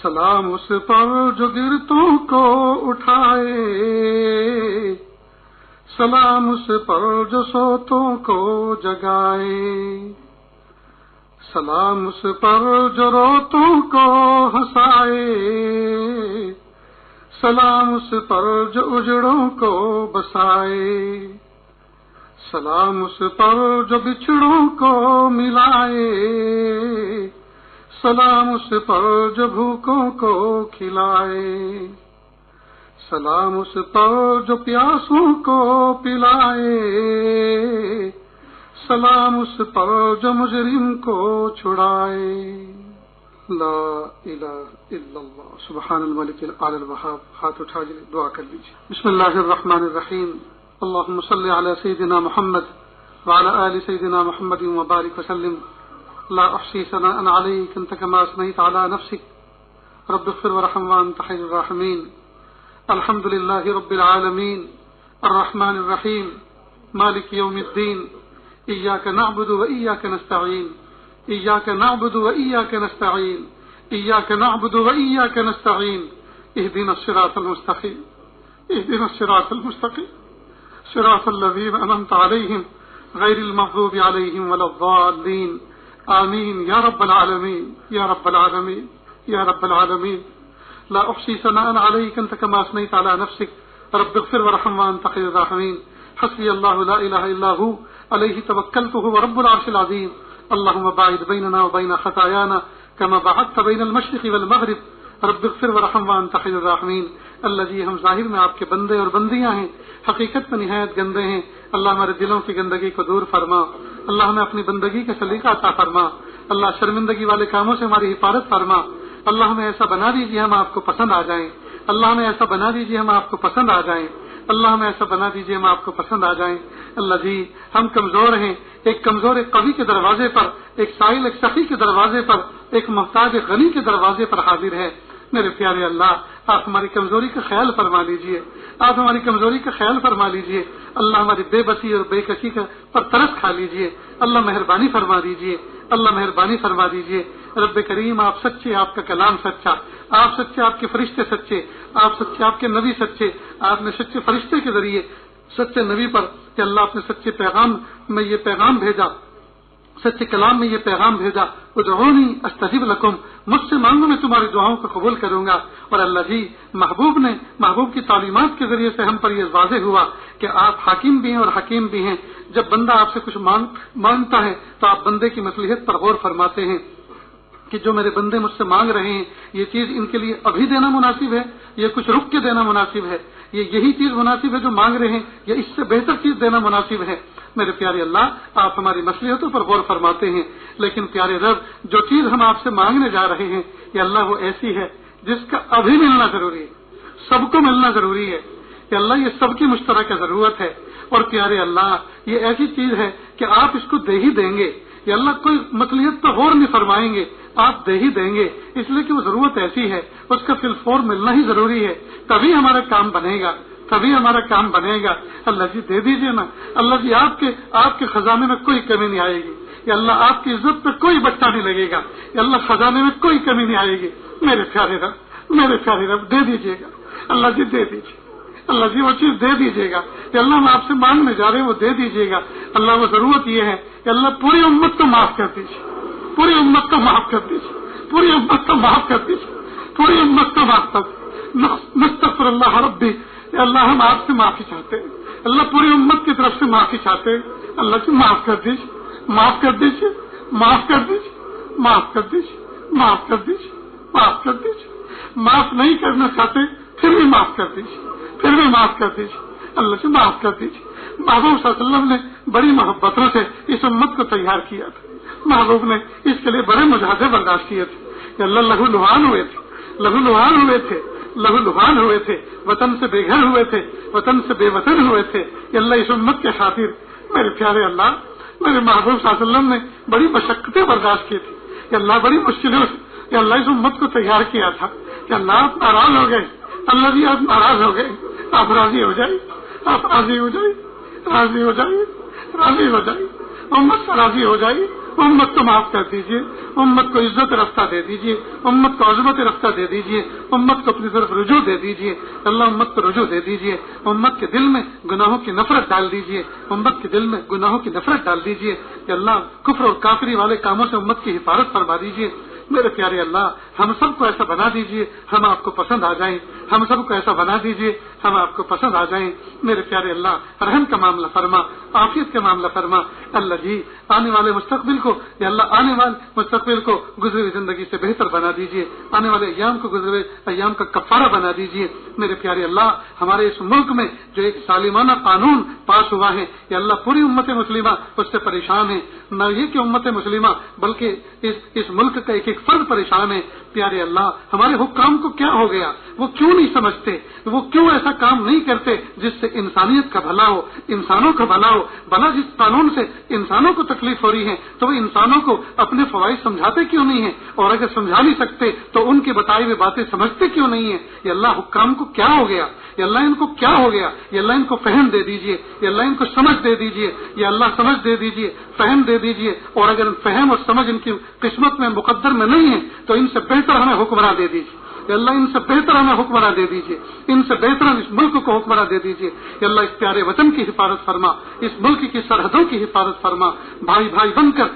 سلام اس پر جو گرتوں کو اٹھائے، سلام اس پر جو سوتوں کو جگائے، سلام اس پر جو روتوں کو ہنسائے، سلام اس پر جو اجڑوں کو بسائے، سلام اس پر جو بچھڑوں کو ملائے، سلام اس پر جو بھوکوں کو کھلائے، سلام اس پر جو پیاسوں کو پلائے، سلام اس پر جو مجرم کو چھڑائے۔ لا الہ الا اللہ سبحان الملک الاعلی الوہاب۔ ہاتھ اٹھا جائے دعا کر لیجیے۔ بسم اللہ الرحمن الرحیم۔ اللهم صل على سيدنا محمد وعلى آل سيدنا محمد وبارك وسلم۔ لا أحصي ثناء عليك أنت كما أثنيت على نفسك، رب اغفر وارحم وأنت خير الراحمين۔ الحمد لله رب العالمين الرحمن الرحيم مالك يوم الدين، إياك نعبد وإياك نستعين، إياك نعبد وإياك نستعين، إياك نعبد وإياك نستعين، اهدنا الصراط المستقيم، اهدنا الصراط المستقيم، صراط الذين أنعمت عليهم غير المغضوب عليهم ولا الضالين، آمين يا رب العالمين يا رب العالمين يا رب العالمين۔ لا أحصي ثناء عليك أنت كما أثنيت على نفسك، رب اغفر وارحم وأنت خير الراحمين۔ حسبي الله لا إله إلا هو عليه توكلت هو رب العرش العظيم۔ اللهم باعد بيننا وبين خطايانا كما باعدت بين المشرق والمغرب، رب اغفر وارحم وأنت خير الراحمين۔ اللہ جی ہم ظاہر میں آپ کے بندے اور بندیاں ہیں، حقیقت میں نہایت گندے ہیں، اللہ ہمارے دلوں کی گندگی کو دور فرما، اللہ ہمیں اپنی بندگی کا سلیقہ عطا فرما، اللہ شرمندگی والے کاموں سے ہماری حفاظت فرما، اللہ ہمیں ایسا بنا دیجیے ہم آپ کو پسند آ جائیں، اللہ ہمیں ایسا بنا دیجیے ہم آپ کو پسند آ جائیں، اللہ ہمیں ایسا بنا دیجیے ہم آپ کو پسند آ جائیں۔ اللہ جی ہم کمزور ہیں، ایک کمزور ایک قوی کے دروازے پر، ایک سائل ایک سخی کے دروازے پر ایک محتاج غنی کے دروازے پر حاضر ہے۔ میرے پیارے اللہ، آپ ہماری کمزوری کا خیال فرما لیجئے، آپ ہماری کمزوری کا خیال فرما لیجئے، اللہ ہماری بے بسی اور بے کسی کا پر ترس کھا لیجئے، اللہ مہربانی فرما دیجئے، اللہ مہربانی فرما دیجئے۔ رب کریم آپ سچے، آپ کا کلام سچا، آپ سچے، آپ کے فرشتے سچے، آپ سچے، آپ کے نبی سچے، آپ نے سچے فرشتے کے ذریعے سچے نبی پر کہ اللہ اپنے سچے پیغام میں یہ پیغام بھیجا، سچے کلام میں یہ پیغام بھیجا، ادعونی استجب لکم، مجھ سے مانگو میں تمہاری دعاؤں کو قبول کروں گا۔ اور اللہ جی، محبوب کی تعلیمات کے ذریعے سے ہم پر یہ واضح ہوا کہ آپ حاکم بھی ہیں اور حکیم بھی ہیں۔ جب بندہ آپ سے کچھ مانگتا ہے تو آپ بندے کی مصلحت پر غور فرماتے ہیں کہ جو میرے بندے مجھ سے مانگ رہے ہیں یہ چیز ان کے لیے ابھی دینا مناسب ہے، یہ کچھ رک کے دینا مناسب ہے، یہی چیز مناسب ہے جو مانگ رہے ہیں، یا اس سے بہتر چیز دینا مناسب ہے۔ میرے پیارے اللہ، آپ ہماری مصلحتوں پر غور فرماتے ہیں، لیکن پیارے رب، جو چیز ہم آپ سے مانگنے جا رہے ہیں یہ اللہ وہ ایسی ہے جس کا ابھی ملنا ضروری ہے، سب کو ملنا ضروری ہے کہ اللہ یہ سب کی مشترکہ ضرورت ہے۔ اور پیارے اللہ، یہ ایسی چیز ہے کہ آپ اس کو دے ہی دیں گے، یا اللہ کوئی مصلحت پر غور نہیں فرمائیں گے، آپ دے ہی دیں گے، اس لیے کہ وہ ضرورت ایسی ہے، اس کا فی الفور ملنا ہی ضروری ہے، تبھی ہمارا کام بنے گا، تبھی ہمارا کام بنے گا۔ اللہ جی دے دیجئے نا، اللہ جی آپ کے خزانے میں کوئی کمی نہیں آئے گی، یا اللہ آپ کی عزت پہ کوئی بچہ نہیں لگے گا، یا اللہ خزانے میں کوئی کمی نہیں آئے گی۔ میرے پیارے رب دے دیجئے گا، اللہ جی دے دیجئے، اللہ جی وہ چیز دے دیجئے گا کہ اللہ ہم آپ سے مانگنے جا رہے ہیں، وہ دے دیجئے گا۔ اللہ وہ ضرورت یہ ہے کہ اللہ پوری امت کو معاف کر دیجئے، پوری امت کو معاف کر دیجئے، پوری امت کو معاف کر دیجئے، پوری امت کو معاف کر دیجئے۔ نستغفر اللہ ربی، اللہ ہم آپ سے معافی چاہتے ہیں، اللہ پوری امت کی طرف سے معافی چاہتے ہیں، اللہ سے معاف کر دیجئے، معاف کر دیجئے، معاف کر دیجئے، معاف کر دیجئے، معاف کر دیجئے، معاف کر دیجئے۔ معاف نہیں کرنا چاہتے پھر بھی معاف کر دیجئے، پھر بھی معاف کر دیجئے، اللہ سے معاف کر دیجئے۔ محبوب صلی اللہ علیہ وسلم نے بڑی محبتوں سے اس امت کو تیار کیا تھا، محبوب نے اس کے لیے بڑے مجاہدے برداشت کیے تھے کہ اللہ لہو لہان ہوئے تھے، لہو لہان ہوئے تھے، وطن سے بے گھر ہوئے تھے، وطن سے بے وطن ہوئے تھے کہ اللہ اس امت کے خاطر۔ میرے پیارے اللہ، میرے محبوب صلی اللہ علیہ وسلم نے بڑی مشقتیں برداشت کی تھی کہ اللہ بڑی مشکلوں سے کہ اللہ اس امت کو تیار کیا تھا کہ اللہ آپ ناراض ہو گئے، اللہ جی آپ ناراض ہو گئے، آپ راضی ہو جائیے، آپ راضی ہو جائیے، راضی ہو جائیے، راضی ہو جائیے، امت سے راضی ہو جائیے، امت کو معاف کر دیجئے، امت کو عزت رفتہ دے دیجئے، امت کو عظمت رفتہ دے دیجئے، امت کو اپنی طرف رجوع دے دیجئے، اللہ امت کو رجوع دے دیجئے، امت کے دل میں گناہوں کی نفرت ڈال دیجئے، امت کے دل میں گناہوں کی نفرت ڈال دیجئے کہ اللہ کفر اور کافری والے کاموں سے امت کی حفاظت فرما دیجئے۔ میرے پیارے اللہ، ہم سب کو ایسا بنا دیجئے ہم آپ کو پسند آ جائیں، ہم سب کو ایسا بنا دیجئے ہم آپ کو پسند آ جائیں۔ میرے پیارے اللہ، رحم کا معاملہ فرما، عافیت کا معاملہ فرما۔ اللہ جی آنے والے مستقبل کو، یا اللہ آنے والے مستقبل کو گزری ہوئی زندگی سے بہتر بنا دیجئے، آنے والے ایام کو گزرے ہوئے ایام کا کفارہ بنا دیجئے۔ میرے پیارے اللہ، ہمارے اس ملک میں جو ایک ظالمانہ قانون پاس ہوا ہے، یا اللہ پوری امت مسلمہ اس سے پریشان ہے، نہ یہ کہ امت مسلمہ بلکہ اس ملک کا ایک فرد پریشان ہے۔ پیارے اللہ، ہمارے حکام کو کیا ہو گیا؟ وہ کیوں نہیں سمجھتے؟ وہ کیوں ایسا کام نہیں کرتے جس سے انسانیت کا بھلا ہو، انسانوں کا بھلا ہو؟ بھلا جس قانون سے انسانوں کو تکلیف ہو رہی ہے تو وہ انسانوں کو اپنے فوائد سمجھاتے کیوں نہیں ہیں؟ اور اگر سمجھا نہیں سکتے تو ان کی بتائی ہوئی باتیں سمجھتے کیوں نہیں ہیں؟ یا اللہ حکام کو کیا ہو گیا؟ یا اللہ ان کو کیا ہو گیا؟ یا اللہ ان کو فہم دے دیجئے، یا اللہ ان کو سمجھ دے دیجئے، یا اللہ سمجھ دے دیجئے، فہم دے دیجئے۔ اور اگر فہم اور سمجھ ان کی قسمت میں مقدر میں نہیں ہے تو ان سے بہتر ہمیں حکمراں دے دیجئے، یا اللہ ان سے بہتر ہمیں حکمراں دے دیجئے، ان سے بہتر اس ملک کو حکمراں دے دیجئے۔ یا اللہ اس پیارے وطن کی حفاظت فرما، اس ملک کی سرحدوں کی حفاظت فرما، بھائی بھائی بن کر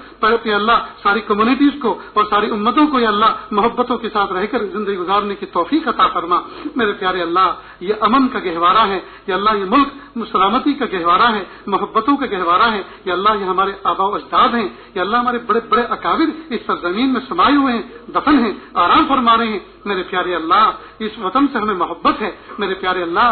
یا اللہ ساری کمیونٹیز کو اور ساری امتوں کو یا اللہ محبتوں کے ساتھ رہ کر زندگی گزارنے کی توفیق عطا فرما۔ میرے پیارے اللہ، یہ امن کا گہوارہ ہے، یا اللہ یہ ملک سلامتی کا گہوارہ ہے، محبتوں کا گہوارہ ہے، یا اللہ یہ ہمارے آباء و اجداد ہیں، یا اللہ ہمارے بڑے بڑے اکابر اس سرزمین میں سمائے ہوئے ہیں، دفن ہیں، آرام فرما رہے ہیں۔ میرے پیارے اللہ، اس وطن سے ہمیں محبت ہے۔ میرے پیارے اللہ،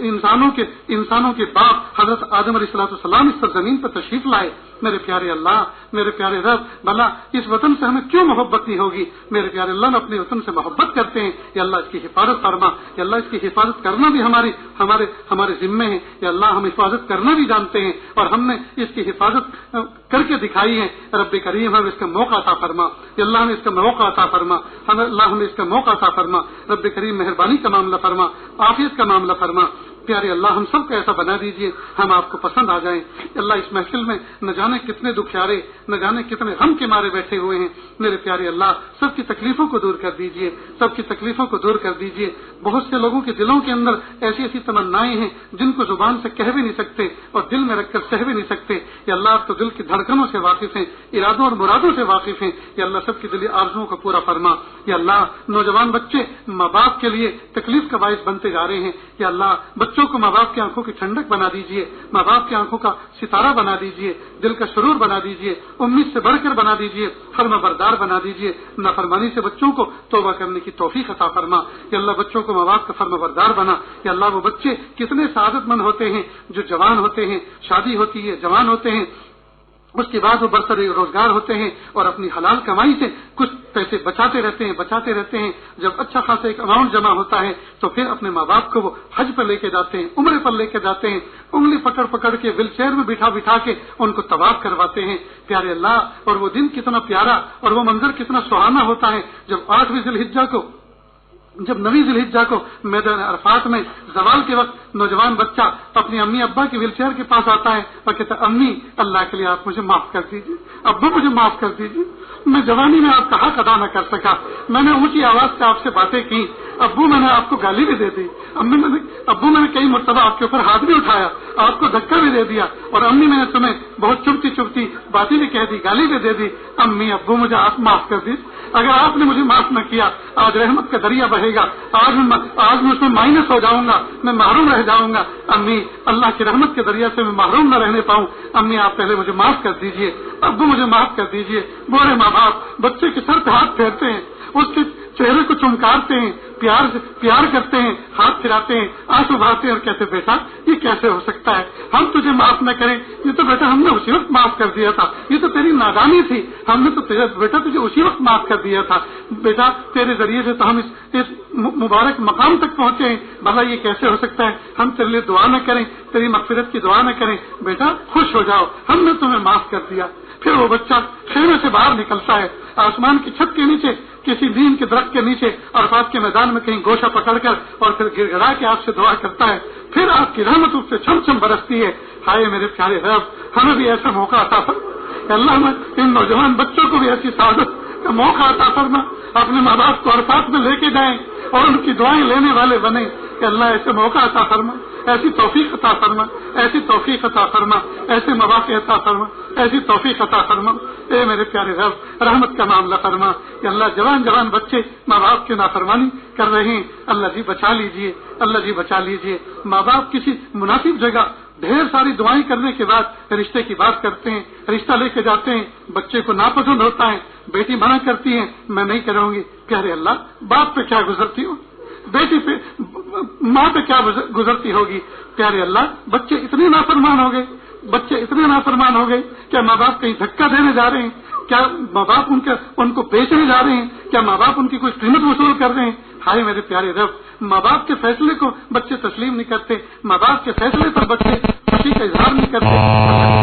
انسانوں کے باپ حضرت آدم علیہ السلام اس سرزمین پر تشریف لائے، میرے پیارے اللہ, میرے پیارے رب, بھلا اس وطن سے ہمیں کیوں محبت نہیں ہوگی؟ میرے پیارے اللہ, ہم اپنے وطن سے محبت کرتے ہیں. یا اللہ اس کی حفاظت فرما, یا اللہ اس کی حفاظت کرنا بھی ہمارے ذمے ہے. یا اللہ ہم حفاظت کرنا بھی جانتے ہیں اور ہم نے اس کی حفاظت کر کے دکھائی ہے. رب کریم ہمیں اس کا موقع عطا فرما. یا اللہ ہمیں اس کا موقع عطا فرما. اللہ ہمیں اس کا موقع عطا فرما. رب کریم مہربانی کا معاملہ فرما, عافیت کا معاملہ فرما. پیارے اللہ ہم سب کو ایسا بنا دیجئے ہم آپ کو پسند آ جائیں. اللہ اس محفل میں نہ جانے کتنے دکھیارے, نہ جانے کتنے غم کے مارے بیٹھے ہوئے ہیں. میرے پیارے اللہ سب کی تکلیفوں کو دور کر دیجئے, سب کی تکلیفوں کو دور کر دیجئے. بہت سے لوگوں کے دلوں کے اندر ایسی ایسی تمنائیں ہیں جن کو زبان سے کہہ بھی نہیں سکتے اور دل میں رکھ کر سہ بھی نہیں سکتے. یا اللہ آپ تو دل کی دھڑکنوں سے واقف ہیں, ارادوں اور مرادوں سے واقف ہیں. یا اللہ سب کی دلی آرزوؤں کو پورا فرما. یا اللہ نوجوان بچے ماں باپ کے لیے تکلیف کا باعث بنتے جا رہے ہیں. یا اللہ بچوں کو ماں باپ کی آنکھوں کی ٹھنڈک بنا دیجئے, ماں باپ کی آنکھوں کا ستارہ بنا دیجئے, دل کا سرور بنا دیجئے, امید سے بڑھ کر بنا دیجئے, فرما بردار بنا دیجئے. نافرمانی سے بچوں کو توبہ کرنے کی توفیق عطا فرما. یا اللہ بچوں کو ماں باپ کا فرما بردار بنا. یا اللہ وہ بچے کتنے سعادت مند ہوتے ہیں جو جوان ہوتے ہیں, شادی ہوتی ہے, جوان ہوتے ہیں, اس کے بعد وہ برسر روزگار ہوتے ہیں اور اپنی حلال کمائی سے کچھ پیسے بچاتے رہتے ہیں. جب اچھا خاصا ایک اماؤنٹ جمع ہوتا ہے تو پھر اپنے ماں باپ کو وہ حج پر لے کے جاتے ہیں, عمرے پر لے کے جاتے ہیں, انگلی پکڑ کے ویل چیئر میں بٹھا کے ان کو طواف کرواتے ہیں. پیارے اللہ اور وہ دن کتنا پیارا اور وہ منظر کتنا سہانا ہوتا ہے جب 8ویں ذی الحجہ کو میدان عرفات میں زوال کے وقت نوجوان بچہ اپنی امی ابا کی ویل چیئر کے پاس آتا ہے اور کہتا ہے امی اللہ کے لیے آپ مجھے معاف کر دیجیے, ابو مجھے معاف کر دیجیے, میں جوانی میں آپ کا حق ادا نہ کر سکا, میں نے اونچی آواز سے آپ سے باتیں کی, ابو میں نے آپ کو گالی بھی دے دی, ابو میں نے کئی مرتبہ آپ کے اوپر ہاتھ بھی اٹھایا, آپ کو دھکا بھی دے دیا, اور امی میں نے تمہیں بہت چپتی باتیں بھی کہہ دی, گالی بھی دے دی. امی ابو مجھے آپ معاف کر دیجیے. اگر آپ نے مجھے معاف نہ کیا آج رحمت کا دریا بہے گا, آج میں اس میں مائنس ہو جاؤں گا, میں محروم رہ جاؤں گا. امی اللہ کی رحمت کے دریا سے میں محروم نہ رہنے پاؤں. امی آپ پہلے مجھے معاف کر دیجئے, ابو مجھے معاف کر دیجئے. بوڑھے ماں باپ بچے کے سر پہ ہاتھ پھیرتے ہیں, اس کے چہرے کو چمکارتے ہیں, پیار کرتے ہیں, ہاتھ پھراتے ہیں, آنسو بہاتے ہیں اور کہتے بیٹا یہ کیسے ہو سکتا ہے, ہم تجھے معاف نہ کریں, یہ تو بیٹا ہم نے اسی وقت معاف کر دیا تھا, یہ تو تیری نادانی تھی, ہم نے تو بیٹا تجھے اسی وقت معاف کر دیا تھا, بیٹا تیرے ذریعے سے تو ہم اس مبارک مقام تک پہنچے ہیں, بھلا یہ کیسے ہو سکتا ہے, ہم تیرے لیے دعا نہ کریں, تیری مغفرت کی دعا نہ کریں, بیٹا خوش ہو جاؤ ہم نے تمہیں معاف کر دیا. پھر وہ بچہ خیمے سے باہر نکلتا ہے, آسمان کی چھت کے نیچے کسی نیم کے درخت کے نیچے عرفات کے میدان میں کہیں گوشہ پکڑ کر اور پھر گر گڑا کے آپ سے دعا کرتا ہے. پھر آپ کی رحمت اس سے چھم چھم برستی ہے. ہائے میرے پیارے رب ہمیں بھی ایسا موقع عطا فرما, اللہ میں ان نوجوان بچوں کو بھی ایسی سعادت کا موقع عطا فرما, اپنے ماں باپ کو عرفات میں لے کے جائیں اور ان کی دعائیں لینے والے بنے. کہ اللہ ایسے موقع عطا فرما, ایسی توفیق عطا فرما, ایسی توفیق عطا فرما, ایسے مواقع عطا فرما, ایسی توفیق عطا فرما. اے میرے پیارے رب رحمت کا معاملہ فرما. کہ اللہ جوان بچے ماں باپ کی نافرمانی کر رہے ہیں, اللہ جی بچا لیجئے, اللہ جی بچا لیجئے. ماں باپ کسی مناسب جگہ ڈھیر ساری دعائیں کرنے کے بعد رشتے کی بات کرتے ہیں, رشتہ لے کے جاتے ہیں, بچے کو ناپسند ہوتا ہے, بیٹی منع کرتی ہے میں نہیں کروں گی. پیارے اللہ باپ پہ کیا گزرتی ہو, بیٹی پہ ماں پہ کیا گزرتی ہوگی. پیارے اللہ بچے اتنے نافرمان ہو گئے, کیا ماں باپ کہیں دھکا دینے جا رہے ہیں, کیا ماں باپ ان کو بیچنے جا رہے ہیں, کیا ماں باپ ان کی کوئی قیمت وصول کر رہے ہیں. ہائے میرے پیارے رب ماں باپ کے فیصلے کو بچے تسلیم نہیں کرتے, ماں باپ کے فیصلے پر بچے خوشی کا اظہار نہیں کرتے.